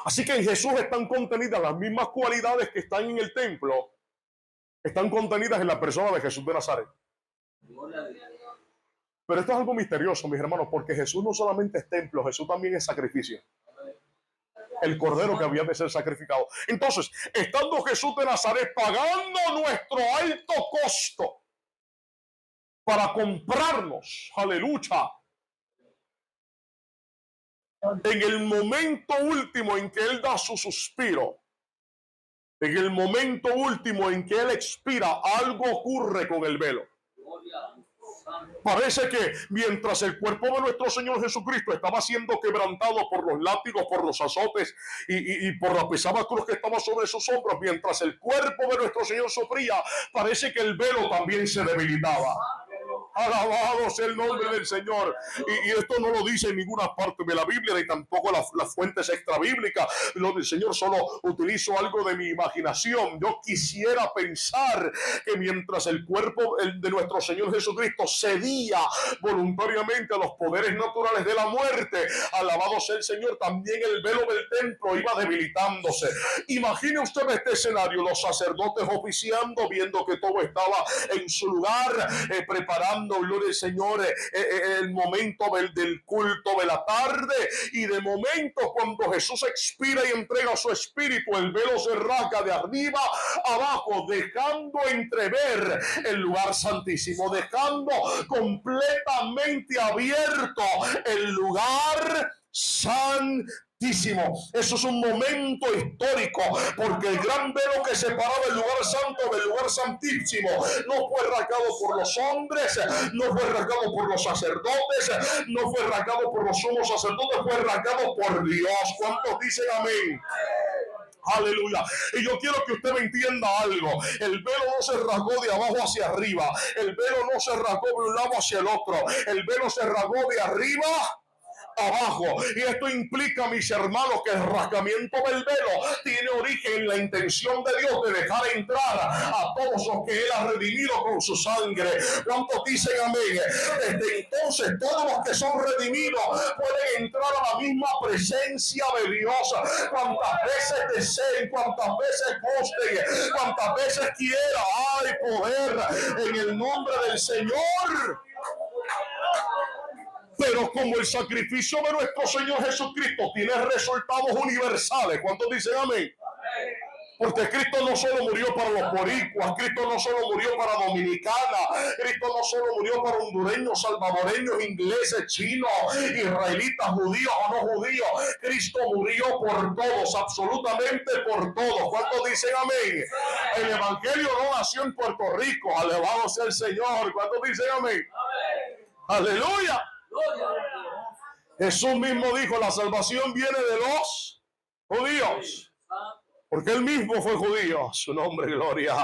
Así que en Jesús están contenidas las mismas cualidades que están en el templo, están contenidas en la persona de Jesús de Nazaret. Pero esto es algo misterioso, mis hermanos, porque Jesús no solamente es templo, Jesús también es sacrificio. El cordero que había de ser sacrificado. Entonces, estando Jesús de Nazaret pagando nuestro alto costo para comprarnos, aleluya, en el momento último en que Él da su suspiro, en el momento último en que Él expira, algo ocurre con el velo. Parece que mientras el cuerpo de nuestro Señor Jesucristo estaba siendo quebrantado por los látigos, por los azotes y por la pesada cruz que estaba sobre sus hombros, mientras el cuerpo de nuestro Señor sufría, parece que el velo también se debilitaba. Alabado sea el nombre del Señor. Y esto no lo dice en ninguna parte de la Biblia, ni tampoco las fuentes extrabíblicas. Lo del Señor solo utilizo algo de mi imaginación. Yo quisiera pensar que mientras el cuerpo de nuestro Señor Jesucristo cedía voluntariamente a los poderes naturales de la muerte, alabado sea el Señor, también el velo del templo iba debilitándose. Imagine usted este escenario: los sacerdotes oficiando, viendo que todo estaba en su lugar, preparando, gloria al Señor, el momento del culto de la tarde, y de momento cuando Jesús expira y entrega su espíritu, el velo se rasga de arriba abajo, dejando entrever el lugar santísimo, dejando completamente abierto el lugar santísimo. Eso es un momento histórico, porque el gran velo que separaba el lugar santo del lugar santísimo no fue rasgado por los hombres, no fue rasgado por los sacerdotes, no fue rasgado por los sumos sacerdotes, fue rasgado por Dios. ¿Cuántos dicen amén? Aleluya. Y yo quiero que usted me entienda algo: el velo no se rasgó de abajo hacia arriba, el velo no se rasgó de un lado hacia el otro, el velo se rasgó de arriba abajo. Y esto implica, mis hermanos, que el rasgamiento del velo tiene origen en la intención de Dios de dejar entrar a todos los que Él ha redimido con su sangre. ¿Cuántos dicen amén? Desde entonces todos los que son redimidos pueden entrar a la misma presencia de Dios cuantas veces deseen, cuantas veces gusten, cuantas veces quiera. Hay poder en el nombre del Señor. Pero como el sacrificio de nuestro Señor Jesucristo tiene resultados universales, ¿cuántos dicen amén? Porque Cristo no solo murió para los boricuas, Cristo no solo murió para dominicana, Cristo no solo murió para hondureños, salvadoreños, ingleses, chinos, israelitas, judíos o no judíos. Cristo murió por todos, absolutamente por todos. ¿Cuántos dicen amén? El evangelio no nació en Puerto Rico, alabado sea el Señor. ¿Cuántos dicen amén? Aleluya. Jesús mismo dijo, la salvación viene de los judíos. Porque él mismo fue judío. Su nombre, gloria.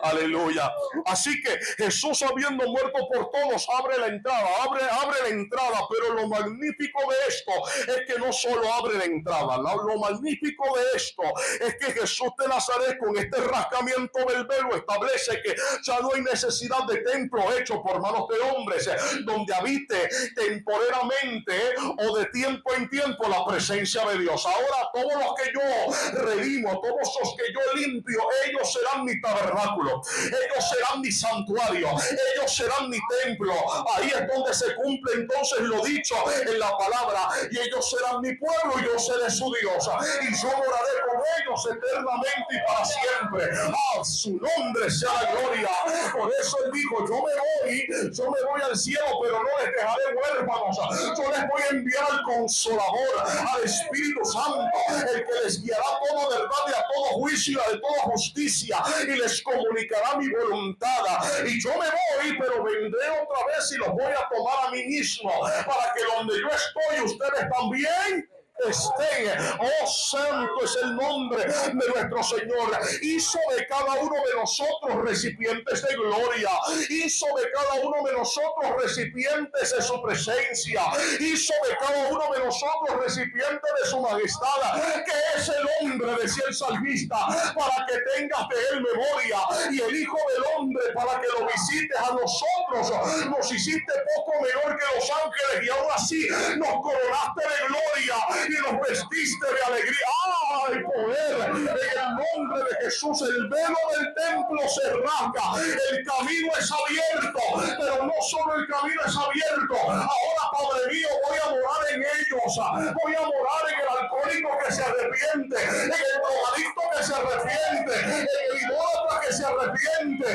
Aleluya. Así que Jesús, habiendo muerto por todos, abre la entrada. Abre la entrada. Pero lo magnífico de esto es que no solo abre la entrada. Lo magnífico de esto es que Jesús de Nazaret, con este rasgamiento del velo, establece que ya no hay necesidad de templo hecho por manos de hombres, donde habite temporalmente o de tiempo en tiempo la presencia de Dios. Ahora todos los que yo redimo, todos los que yo limpio, ellos serán mi tabernáculo, ellos serán mi santuario, ellos serán mi templo. Ahí es donde se cumple entonces lo dicho en la palabra, y ellos serán mi pueblo y yo seré su Dios, y yo moraré con ellos eternamente y para siempre. Su nombre sea la gloria. Por eso él dijo, yo me voy al cielo, pero no les dejaré huérfanos. Yo les voy a enviar al Consolador, al Espíritu Santo, el que les guiará toda verdad y a todo juicio, de toda justicia, y les comunicará mi voluntad. Y yo me voy, pero vendré otra vez y los voy a tomar a mí mismo, para que donde yo estoy, ustedes también estén. Oh, santo es el nombre de nuestro Señor. Hizo de cada uno de nosotros recipientes de gloria, hizo de cada uno de nosotros recipientes de su presencia, hizo de cada uno de nosotros recipientes de su majestad, que es el hombre, decía el salmista, para que tengas de él memoria, y el Hijo del Hombre para que lo visites. A nosotros nos hiciste poco menor que los ángeles, y aún así nos coronaste de gloria y nos vestiste de alegría. ¡Ay, poder! En el nombre de Jesús, el velo del templo se rasga, el camino es abierto, pero no solo el camino es abierto. Ahora, Padre mío, voy a morar en ellos, voy a morar en el alcohólico que se arrepiente, en el drogadicto que se arrepiente, en el idólatra que se arrepiente,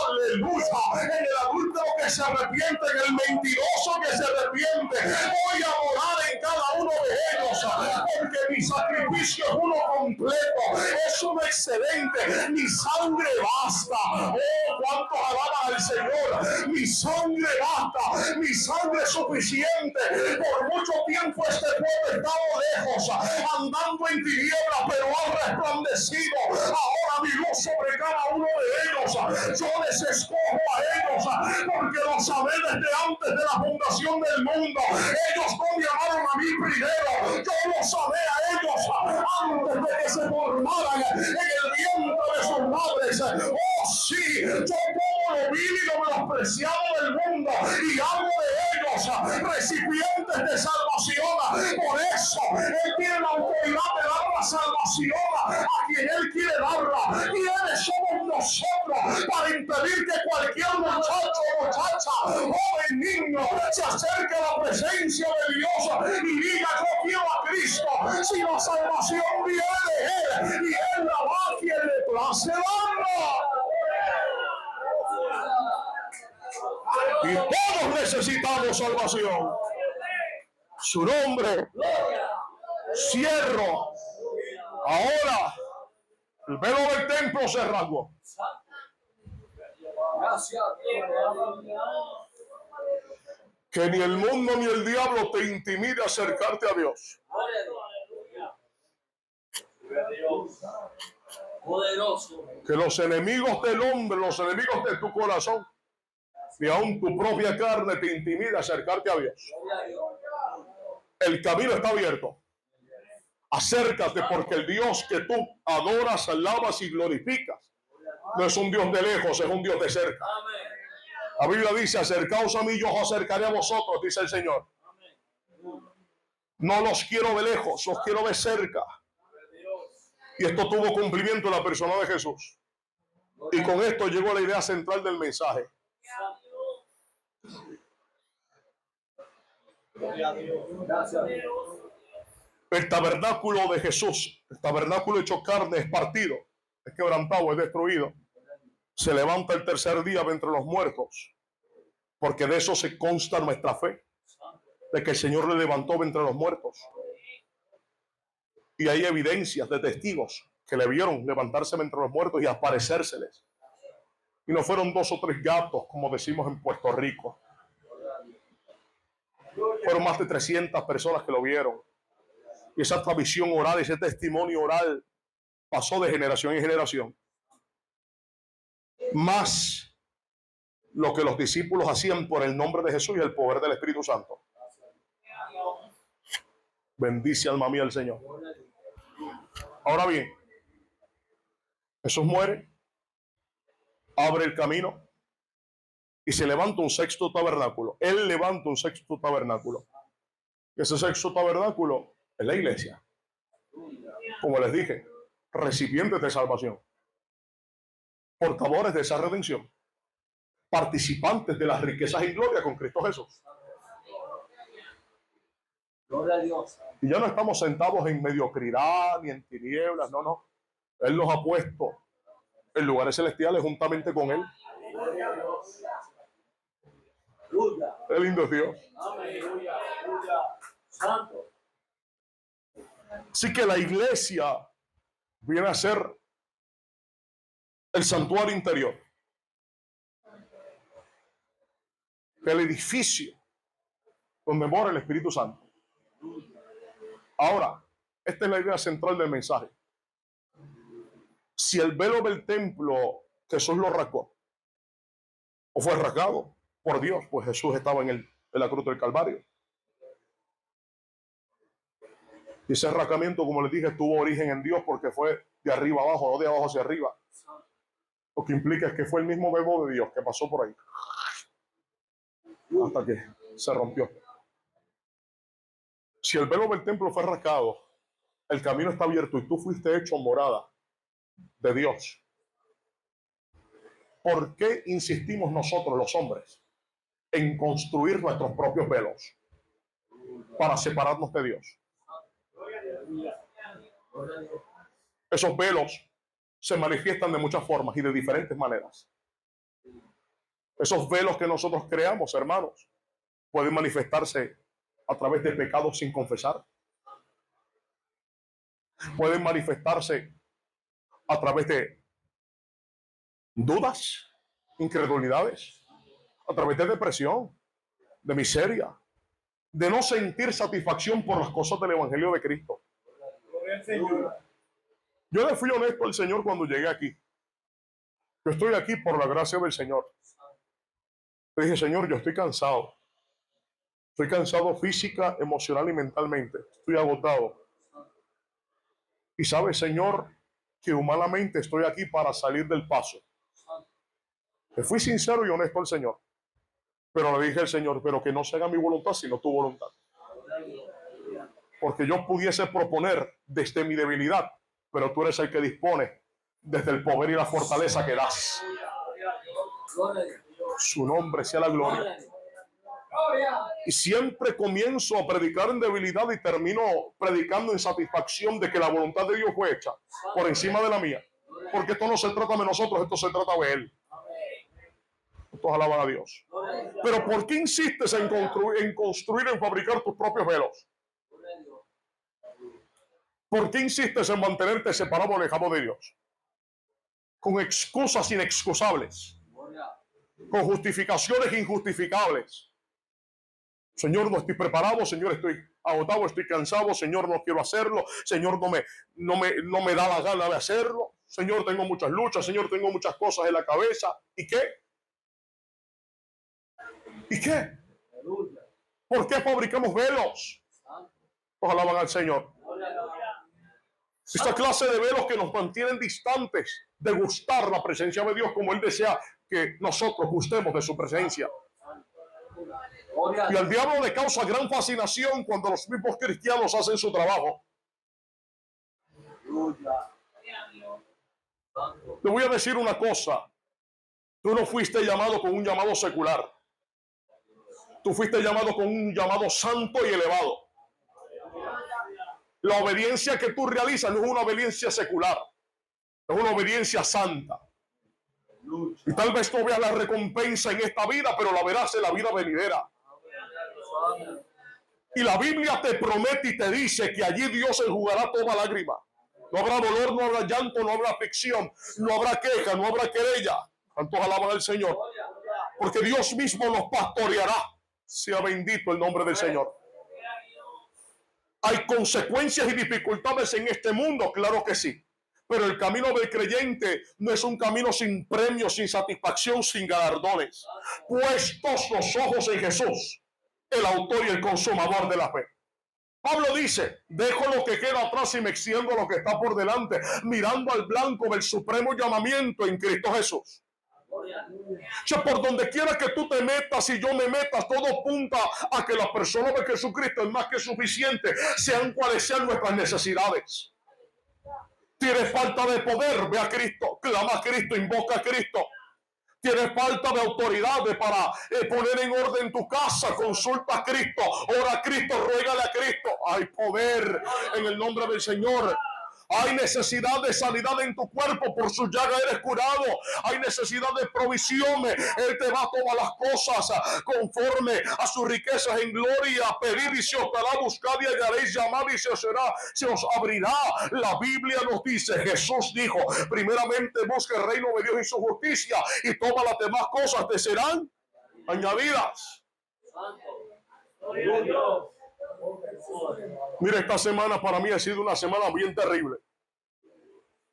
aleluya, en el adúltero que se arrepiente, en el mentiroso que se arrepiente. Voy a morar en cada uno de ellos, porque mi sacrificio es uno completo, es uno excelente. Mi sangre basta. Oh, cuántos alaban al Señor. Mi sangre basta, mi sangre es suficiente. Por mucho tiempo este pueblo ha estado lejos, andando en tinieblas, pero ha resplandecido ahora mi luz sobre cada uno de ellos. Yo les escojo a ellos, porque los amé desde antes de la fundación del mundo. Ellos no me amaron a mí primero, yo los amé a ellos antes de que se formaran en el vientre de sus madres. Oh sí, yo como lo vil y lo menospreciado del mundo, y hago de ellos recipientes de salvación. Por eso él tiene la autoridad de dar la salvación a quien él quiere darla. ¿Quiénes somos nosotros para impedir que cualquier muchacho o muchacha, joven, niño, se acerque a la presencia de Dios y diga, yo quiero a Cristo? Si la salvación viene de él, y él la va a quien le place darla. Y todos necesitamos salvación. Su nombre. Cierro. Ahora el velo del templo se rasgó. Que ni el mundo ni el diablo te intimide a acercarte a Dios. Que los enemigos del hombre, los enemigos de tu corazón, y aún tu propia carne te intimida a acercarte a Dios. El camino está abierto. Acércate, porque el Dios que tú adoras, alabas y glorificas no es un Dios de lejos, es un Dios de cerca. La Biblia dice: acercaos a mí, yo os acercaré a vosotros, dice el Señor. No los quiero de lejos, los quiero de cerca. Y esto tuvo cumplimiento en la persona de Jesús. Y con esto llegó la idea central del mensaje. El tabernáculo de Jesús, el tabernáculo hecho carne, es partido, es quebrantado, es destruido. Se levanta el tercer día de entre los muertos, porque de eso se consta nuestra fe, de que el Señor le levantó de entre los muertos. Y hay evidencias de testigos que le vieron levantarse de entre los muertos y aparecérseles. Y no fueron 2 o 3 gatos, como decimos en Puerto Rico. Fueron más de 300 personas que lo vieron. Y esa tradición oral, ese testimonio oral pasó de generación en generación. Más lo que los discípulos hacían por el nombre de Jesús y el poder del Espíritu Santo. Bendice, alma mía, al Señor. Ahora bien, Jesús muere, abre el camino y se levanta un sexto tabernáculo. Él levanta un sexto tabernáculo. Ese sexto tabernáculo es la iglesia. Como les dije, recipientes de salvación, portadores de esa redención, participantes de las riquezas y gloria con Cristo Jesús. Gloria a Dios. Y ya no estamos sentados en mediocridad ni en tinieblas, no, no. Él nos ha puesto en lugares celestiales juntamente con Él. Qué lindo es Dios. Así que la iglesia viene a ser el santuario interior, el edificio donde mora el Espíritu Santo. Ahora, esta es la idea central del mensaje. Si el velo del templo Jesús lo rasgó, o fue rasgado por Dios, pues Jesús estaba en la cruz del Calvario. Y ese rasgamiento, como les dije, tuvo origen en Dios, porque fue de arriba abajo, no de abajo hacia arriba. Lo que implica es que fue el mismo verbo de Dios que pasó por ahí hasta que se rompió. Si el velo del templo fue rasgado, el camino está abierto y tú fuiste hecho morada de Dios. ¿Por qué insistimos nosotros, los hombres, en construir nuestros propios velos para separarnos de Dios? Esos velos se manifiestan de muchas formas y de diferentes maneras. Esos velos que nosotros creamos, hermanos, pueden manifestarse a través de pecados sin confesar. Pueden manifestarse a través de dudas, incredulidades, a través de depresión, de miseria, de no sentir satisfacción por las cosas del Evangelio de Cristo. Yo le fui honesto al Señor cuando llegué aquí. Yo estoy aquí por la gracia del Señor. Le dije: Señor, yo estoy cansado. Estoy cansado física, emocional y mentalmente. Estoy agotado. Y sabe, Señor, que humanamente estoy aquí para salir del paso. Le fui sincero y honesto al Señor. Pero le dije al Señor: pero que no se haga mi voluntad sino tu voluntad. Porque yo pudiese proponer desde mi debilidad, pero tú eres el que dispone desde el poder y la fortaleza que das. Su nombre sea la gloria. Y siempre comienzo a predicar en debilidad y termino predicando en satisfacción de que la voluntad de Dios fue hecha por encima de la mía. Porque esto no se trata de nosotros, esto se trata de Él. Todos alaban a Dios. Pero ¿por qué insistes en construir, en fabricar tus propios velos? ¿Por qué insistes en mantenerte separado, alejado de Dios? Con excusas inexcusables, con justificaciones injustificables. Señor, no estoy preparado. Señor, estoy agotado, estoy cansado. Señor, no quiero hacerlo. Señor, no me da la gana de hacerlo. Señor, tengo muchas luchas. Señor, tengo muchas cosas en la cabeza. ¿Y qué? ¿Y qué? ¿Por qué fabricamos velos? Todos alaban al Señor. Esta clase de velos que nos mantienen distantes de gustar la presencia de Dios como Él desea que nosotros gustemos de su presencia. Y al diablo le causa gran fascinación cuando los mismos cristianos hacen su trabajo. Te voy a decir una cosa. Tú no fuiste llamado con un llamado secular. Tú fuiste llamado con un llamado santo y elevado. La obediencia que tú realizas no es una obediencia secular, es una obediencia santa. Y tal vez no veas la recompensa en esta vida, pero la verás en la vida venidera. Y la Biblia te promete y te dice que allí Dios enjugará toda lágrima. No habrá dolor, no habrá llanto, no habrá aflicción, no habrá queja, no habrá querella. Tantos alaban al Señor. Porque Dios mismo nos pastoreará. Sea bendito el nombre del Señor. ¿Hay consecuencias y dificultades en este mundo? Claro que sí. Pero el camino del creyente no es un camino sin premios, sin satisfacción, sin galardones. Puestos los ojos en Jesús, el autor y el consumador de la fe. Pablo dice, dejo lo que queda atrás y me extiendo a lo que está por delante, mirando al blanco del supremo llamamiento en Cristo Jesús. O sea, por donde quiera que tú te metas y yo me metas, todo apunta a que la persona de Jesucristo es más que suficiente, sean cuales sean nuestras necesidades. Tienes falta de poder, ve a Cristo, clama a Cristo, invoca a Cristo. Tienes falta de autoridad para poner en orden tu casa, consulta a Cristo, ora a Cristo, ruégale a Cristo. Hay poder en el nombre del Señor. Hay necesidad de sanidad en tu cuerpo, por su llaga eres curado. Hay necesidad de provisión, Él te da todas las cosas conforme a sus riquezas en gloria. Pedid y se os dará, buscad y hallaréis, llamad y se os abrirá. La Biblia nos dice, Jesús dijo, primeramente busca el reino de Dios y su justicia, y todas las demás cosas te serán añadidas. Mira, esta semana para mí ha sido una semana bien terrible,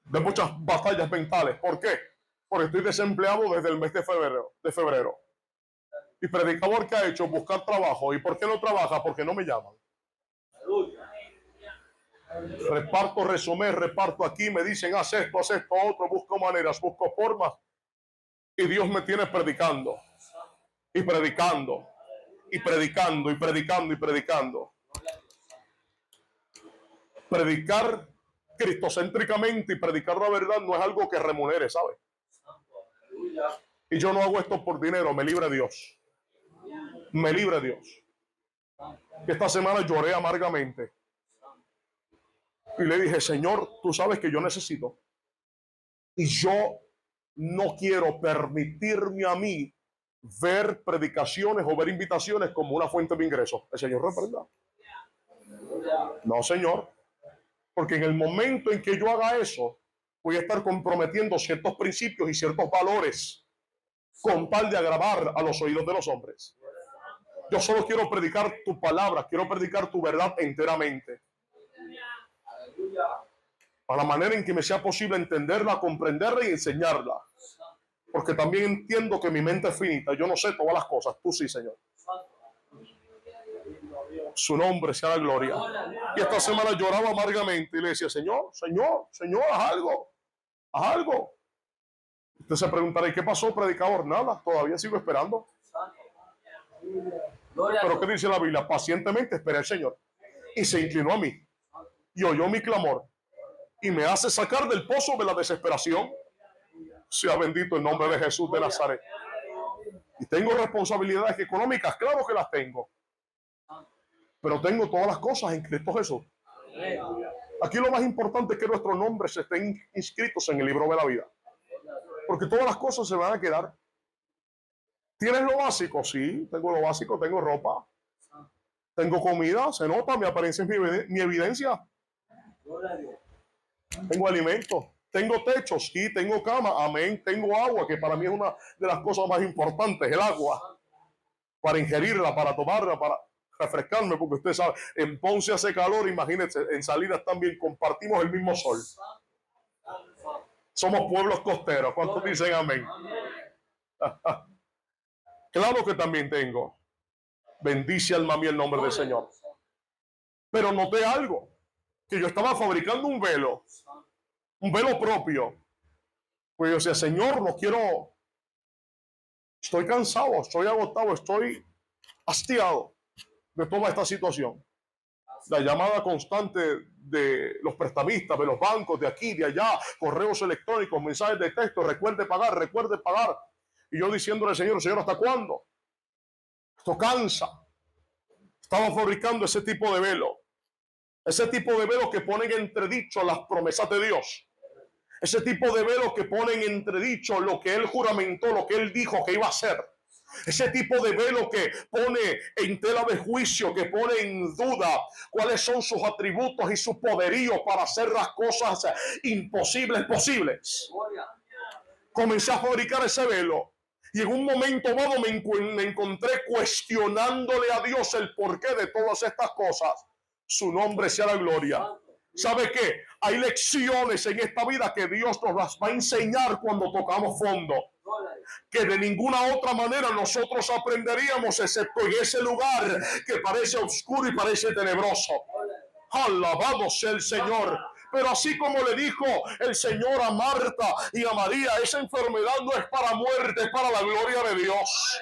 de muchas batallas mentales. ¿Por qué? Porque estoy desempleado desde el mes de febrero. Y predicador, ¿qué ha hecho? Buscar trabajo. ¿Y por qué no trabaja? Porque no me llaman. Reparto resumen, reparto aquí, me dicen haz esto, otro, busco maneras, busco formas. Y Dios me tiene predicando. Y predicando. Y predicando, y predicando, y predicando. Predicar cristocéntricamente y predicar la verdad no es algo que remunere, ¿sabe? Y yo no hago esto por dinero, me libre Dios. Me libre Dios. Esta semana lloré amargamente. Y le dije, Señor, tú sabes que yo necesito. Y yo no quiero permitirme a mí ver predicaciones o ver invitaciones como una fuente de ingresos. El Señor reprenda. No, Señor. Porque en el momento en que yo haga eso, voy a estar comprometiendo ciertos principios y ciertos valores con tal de agravar a los oídos de los hombres. Yo solo quiero predicar tu palabra, quiero predicar tu verdad enteramente. A la manera en que me sea posible entenderla, comprenderla y enseñarla. Porque también entiendo que mi mente es finita. Yo no sé todas las cosas. Tú sí, Señor. Su nombre sea la gloria. Y esta semana lloraba amargamente y le decía, Señor, haz algo. Haz algo. Usted se preguntará, ¿y qué pasó, predicador? Nada, todavía sigo esperando. Pero ¿qué dice la Biblia? Pacientemente esperé al Señor. Y se inclinó a mí. Y oyó mi clamor. Y me hace sacar del pozo de la desesperación. Sea bendito el nombre de Jesús de Nazaret. Y tengo responsabilidades económicas, claro que las tengo. Pero tengo todas las cosas en Cristo Jesús. Aquí lo más importante es que nuestros nombres estén inscritos en el libro de la vida. Porque todas las cosas se van a quedar. ¿Tienes lo básico? Sí, tengo lo básico, tengo ropa. Tengo comida, se nota, mi apariencia es mi evidencia. Tengo alimento. Tengo techo, sí, tengo cama, amén. Tengo agua, que para mí es una de las cosas más importantes, el agua. Para ingerirla, para tomarla, para refrescarme, porque usted sabe, en Ponce hace calor, imagínense, en Salinas también compartimos el mismo sol. Somos pueblos costeros. ¿Cuántos dicen amén? Claro que también tengo. Bendice alma mía el nombre del Señor. Pero noté algo, que yo estaba fabricando un velo propio. Pues yo decía, Señor, no quiero, estoy cansado, estoy agotado, estoy hastiado de toda esta situación. La llamada constante de los prestamistas, de los bancos, de aquí, de allá, correos electrónicos, mensajes de texto, recuerde pagar, recuerde pagar. Y yo diciéndole al Señor, Señor, ¿hasta cuándo? Esto cansa. Estaba fabricando ese tipo de velo. Ese tipo de velos que ponen en entredicho las promesas de Dios. Ese tipo de velos que ponen en entredicho lo que Él juramentó, lo que Él dijo que iba a hacer. Ese tipo de velo que pone en tela de juicio, que pone en duda cuáles son sus atributos y su poderío para hacer las cosas imposibles posibles. Comencé a fabricar ese velo. Y en un momento dado me encontré cuestionándole a Dios el porqué de todas estas cosas. Su nombre sea la gloria. ¿Sabe qué? Hay lecciones en esta vida que Dios nos las va a enseñar cuando tocamos fondo, que de ninguna otra manera nosotros aprenderíamos, excepto en ese lugar que parece oscuro y parece tenebroso. Alabado sea el Señor. Pero así como le dijo el Señor a Marta y a María, esa enfermedad no es para muerte, es para la gloria de Dios.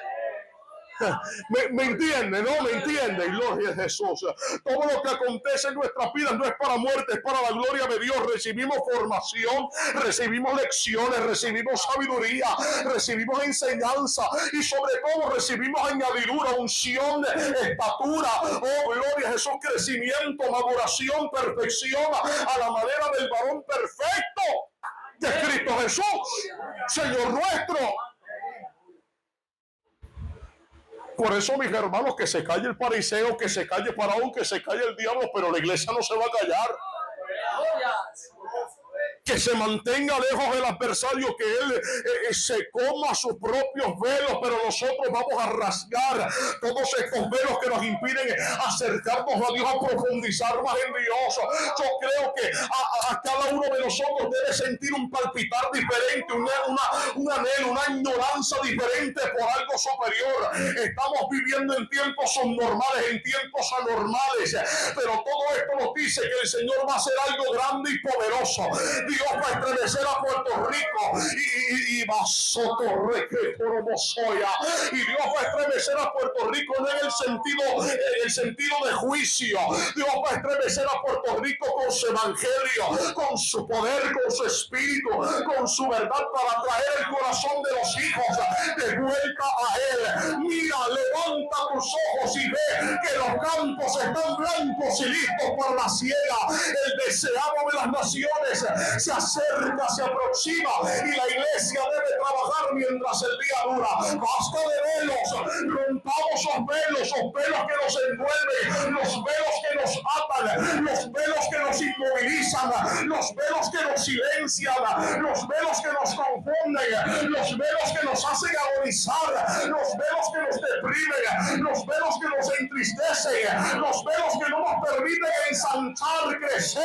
¿Me entiende? ¿No? ¿Me entiende? Gloria a Jesús. Todo lo que acontece en nuestras vidas no es para muerte, es para la gloria de Dios. Recibimos formación, recibimos lecciones, recibimos sabiduría, recibimos enseñanza y sobre todo recibimos añadidura, unción, estatura, oh gloria a Jesús, crecimiento, maduración, perfección a la manera del varón perfecto de Cristo Jesús, Señor nuestro. Por eso, mis hermanos, que se calle el fariseo, que se calle Faraón, que se calle el diablo, pero la iglesia no se va a callar. Que se mantenga lejos del adversario, que él se coma sus propios velos, pero nosotros vamos a rasgar todos estos velos que nos impiden acercarnos a Dios, a profundizar más en Dios. Yo creo que a cada uno de nosotros debe sentir un palpitar diferente, un anhelo, una ignorancia diferente por algo superior. Estamos viviendo en tiempos subnormales, en tiempos anormales, pero todo esto nos dice que el Señor va a hacer algo grande y poderoso. Dios va a estremecer a Puerto Rico y va a socorrer que soya. Y Dios va a estremecer a Puerto Rico no en el sentido de juicio. Dios va a estremecer a Puerto Rico con su evangelio, con su poder, con su espíritu, con su verdad para traer el corazón de los hijos de vuelta a Él. Mira, levanta tus ojos y ve que los campos están blancos y listos para la siega. El deseado de las naciones se acerca, se aproxima y la iglesia debe trabajar mientras el día dura. Basta de velos, rompamos esos velos que nos envuelven, los velos que nos atan, los velos que nos inmovilizan, los velos que nos silencian, los velos que nos confunden, los velos que nos hacen agonizar, los velos que nos deprimen, los velos que nos entristecen, los velos que no nos permiten ensanchar, crecer,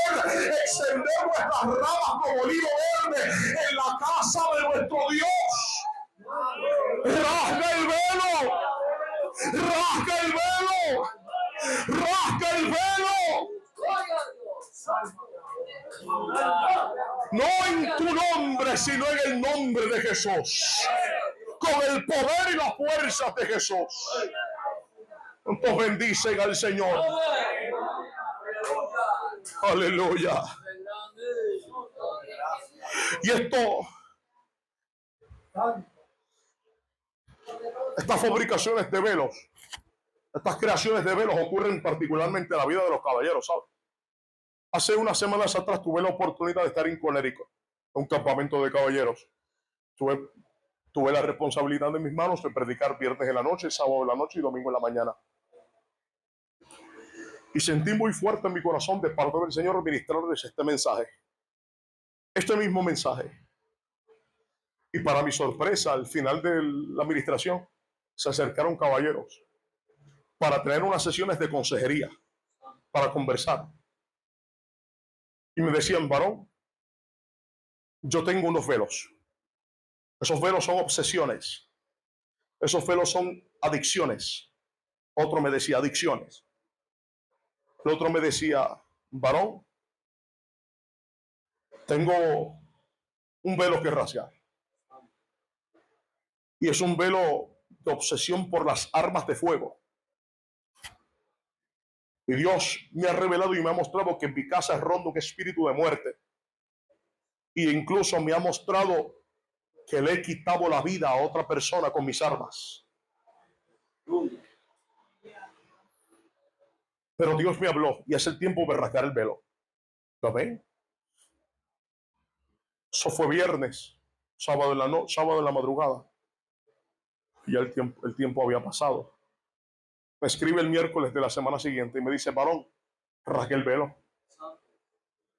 extender nuestras ramas como olivo verde en la casa de nuestro Dios. Rasga el velo, rasga el velo, rasga el velo. No en tu nombre, sino en el nombre de Jesús, con el poder y las fuerzas de Jesús. Entonces bendicen al Señor. Aleluya. Y estas fabricaciones de velos, estas creaciones de velos ocurren particularmente en la vida de los caballeros, ¿sabes? Hace unas semanas atrás tuve la oportunidad de estar en Connecticut, en un campamento de caballeros. Tuve la responsabilidad en mis manos de predicar viernes en la noche, sábado en la noche y domingo en la mañana. Y sentí muy fuerte en mi corazón de parte del Señor ministrarles este mensaje. Este mismo mensaje. Y para mi sorpresa, al final de la administración, se acercaron caballeros para tener unas sesiones de consejería, para conversar. Y me decían, varón, yo tengo unos velos. Esos velos son obsesiones. Esos velos son adicciones. Otro me decía adicciones. El otro me decía, varón, tengo un velo que rasgar. Y es un velo de obsesión por las armas de fuego. Y Dios me ha revelado y me ha mostrado que en mi casa ronda un espíritu de muerte. Y incluso me ha mostrado que le he quitado la vida a otra persona con mis armas. Pero Dios me habló y es el tiempo de rasgar el velo. ¿Lo ven? Eso fue viernes, sábado en la madrugada. Y ya el tiempo había pasado. Me escribe el miércoles de la semana siguiente y me dice, varón, rasgué el velo.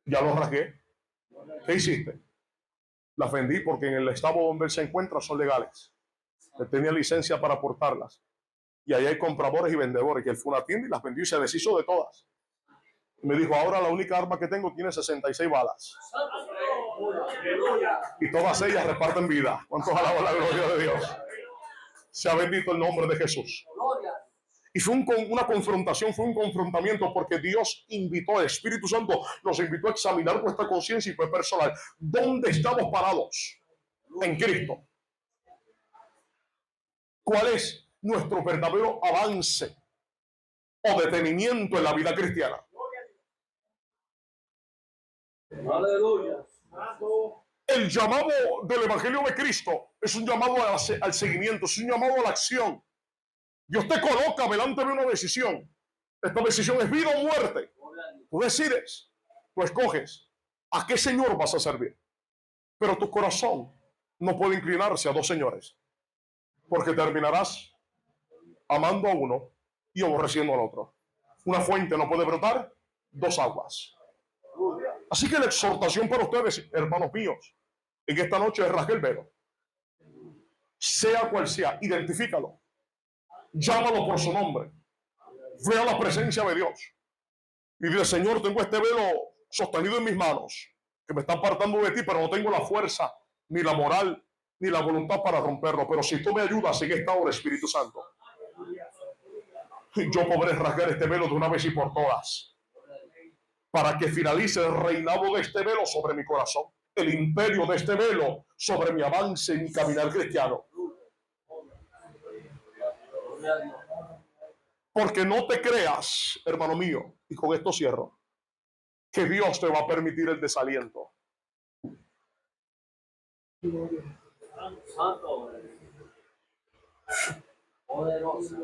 Ya lo rasgué. ¿Qué hiciste? Las vendí porque en el estado donde él se encuentra son legales. Él tenía licencia para portarlas. Y ahí hay compradores y vendedores. Y él fue a una tienda y las vendió y se deshizo de todas. Y me dijo, ahora la única arma que tengo tiene 66 balas. Y todas ellas reparten vida. ¿Cuántos alaban la gloria de Dios? Sea bendito el nombre de Jesús. Y fue una confrontación, fue un confrontamiento porque Dios invitó, el Espíritu Santo nos invitó a examinar nuestra conciencia y fue personal. ¿Dónde estamos parados? En Cristo. ¿Cuál es nuestro verdadero avance o detenimiento en la vida cristiana? Aleluya. El llamado del Evangelio de Cristo es un llamado al seguimiento, es un llamado a la acción. Dios te coloca delante de una decisión. Esta decisión es vida o muerte. Tú decides, tú escoges a qué Señor vas a servir. Pero tu corazón no puede inclinarse a dos señores, porque terminarás amando a uno y aborreciendo al otro. Una fuente no puede brotar dos aguas. Así que la exhortación para ustedes, hermanos míos, en esta noche es rasgar el velo. Sea cual sea, identifícalo. Llámalo por su nombre. Ve a la presencia de Dios. Y dile, Señor, tengo este velo sostenido en mis manos, que me está apartando de ti, pero no tengo la fuerza, ni la moral, ni la voluntad para romperlo. Pero si tú me ayudas en esta hora, Espíritu Santo, yo podré rasgar este velo de una vez y por todas, para que finalice el reinado de este velo sobre mi corazón, el imperio de este velo sobre mi avance y mi caminar cristiano. Porque no te creas, hermano mío, y con esto cierro, que Dios te va a permitir el desaliento.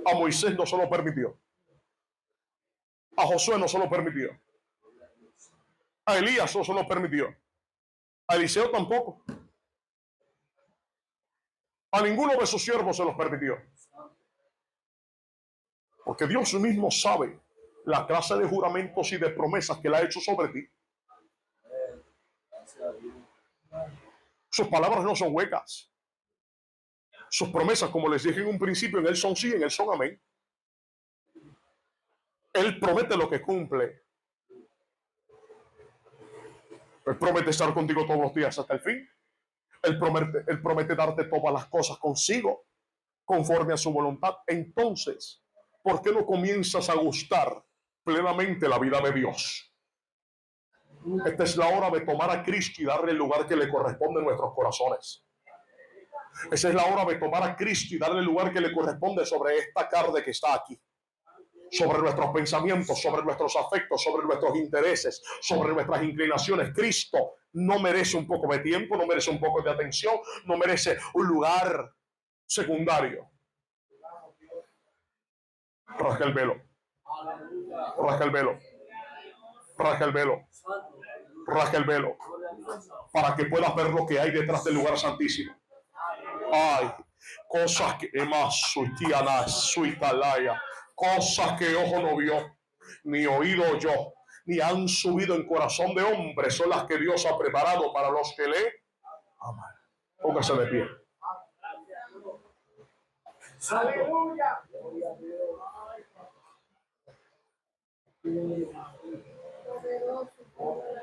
A Moisés no se lo permitió. A Josué no se lo permitió. A Elías no se lo permitió. A Eliseo tampoco. A ninguno de sus siervos se los permitió. Porque Dios mismo sabe la clase de juramentos y de promesas que Él ha hecho sobre ti. Sus palabras no son huecas. Sus promesas, como les dije en un principio, en Él son sí, en Él son amén. Él promete lo que cumple. Él promete estar contigo todos los días hasta el fin. Él promete darte todas las cosas consigo, conforme a su voluntad. Entonces, ¿por qué no comienzas a gustar plenamente la vida de Dios? Esta es la hora de tomar a Cristo y darle el lugar que le corresponde en nuestros corazones. Esa es la hora de tomar a Cristo y darle el lugar que le corresponde sobre esta carne que está aquí. Sobre nuestros pensamientos, sobre nuestros afectos, sobre nuestros intereses, sobre nuestras inclinaciones. Cristo no merece un poco de tiempo, no merece un poco de atención, no merece un lugar secundario. Rasga el velo. Rasga el velo. Rasga el velo. Rasga el velo. Para que puedas ver lo que hay detrás del lugar santísimo. Ay, cosas que cosas que ojo no vio, ni oído oyó, ni han subido en corazón de hombre, son las que Dios ha preparado para los que le aman. Póngase de pie. Aleluya.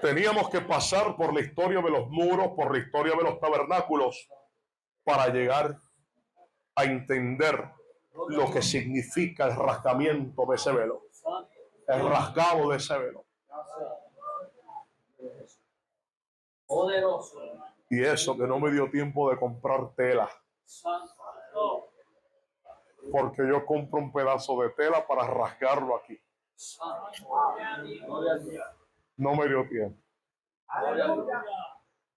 Teníamos que pasar por la historia de los muros, por la historia de los tabernáculos, para llegar a entender lo que significa el rasgamiento de ese velo. el rasgado de ese velo. Poderoso. Y eso que no me dio tiempo de comprar tela, porque yo compro un pedazo de tela para rasgarlo aquí. No me dio tiempo.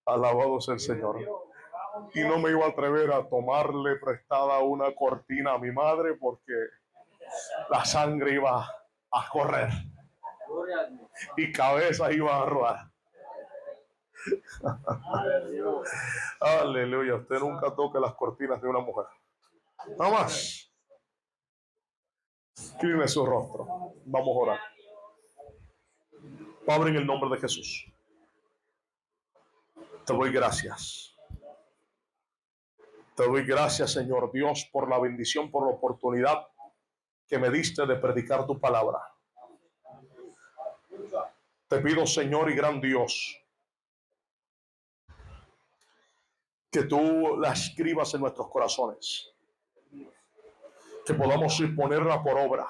Alabado sea el Señor. Y no me iba a atrever a tomarle prestada una cortina a mi madre porque la sangre iba a correr y cabezas iban a rodar. Aleluya. Usted nunca toque las cortinas de una mujer. Nada más. Incline su rostro. Vamos a orar. Padre, en el nombre de Jesús, te doy gracias. Te doy gracias, Señor Dios, por la bendición, por la oportunidad que me diste de predicar tu palabra. Te pido, Señor y gran Dios, que tú la escribas en nuestros corazones, que podamos ponerla por obra.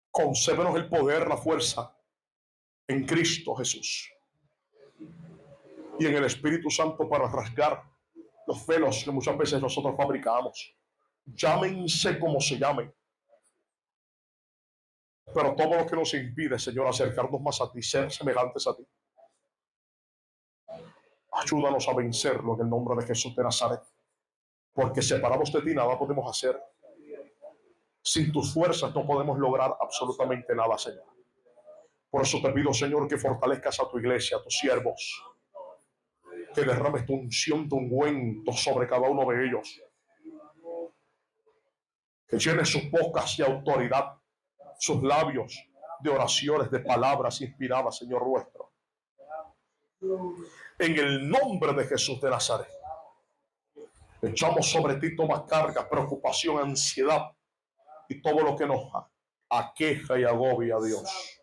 Concédenos el poder, la fuerza en Cristo Jesús y en el Espíritu Santo para rasgar los velos que muchas veces nosotros fabricamos. Llámense como se llamen, pero todo lo que nos impide, Señor, acercarnos más a ti, ser semejantes a ti, ayúdanos a vencerlo en el nombre de Jesús de Nazaret, porque separados de ti nada podemos hacer. Sin tus fuerzas no podemos lograr absolutamente nada, Señor. Por eso te pido, Señor, que fortalezcas a tu iglesia, a tus siervos, que derrames tu unción, tu ungüento sobre cada uno de ellos, que llenes sus bocas de autoridad, sus labios de oraciones, de palabras inspiradas, Señor nuestro. En el nombre de Jesús de Nazaret, echamos sobre ti toda carga, preocupación, ansiedad y todo lo que nos aqueja y agobia, Dios.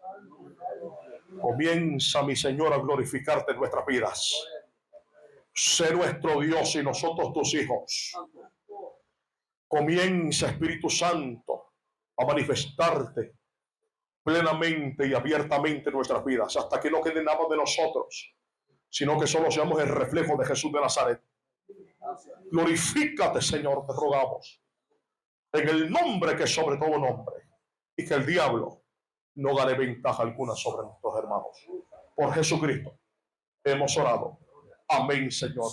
Comienza, mi Señor, a glorificarte en nuestras vidas. Sé nuestro Dios y nosotros tus hijos. Comienza, Espíritu Santo, a manifestarte plenamente y abiertamente en nuestras vidas, hasta que no quede nada de nosotros, sino que solo seamos el reflejo de Jesús de Nazaret. Glorifícate, Señor, te rogamos, en el nombre que es sobre todo nombre, y que el diablo no gane ventaja alguna sobre nuestros hermanos. Por Jesucristo hemos orado. Amén, Señor.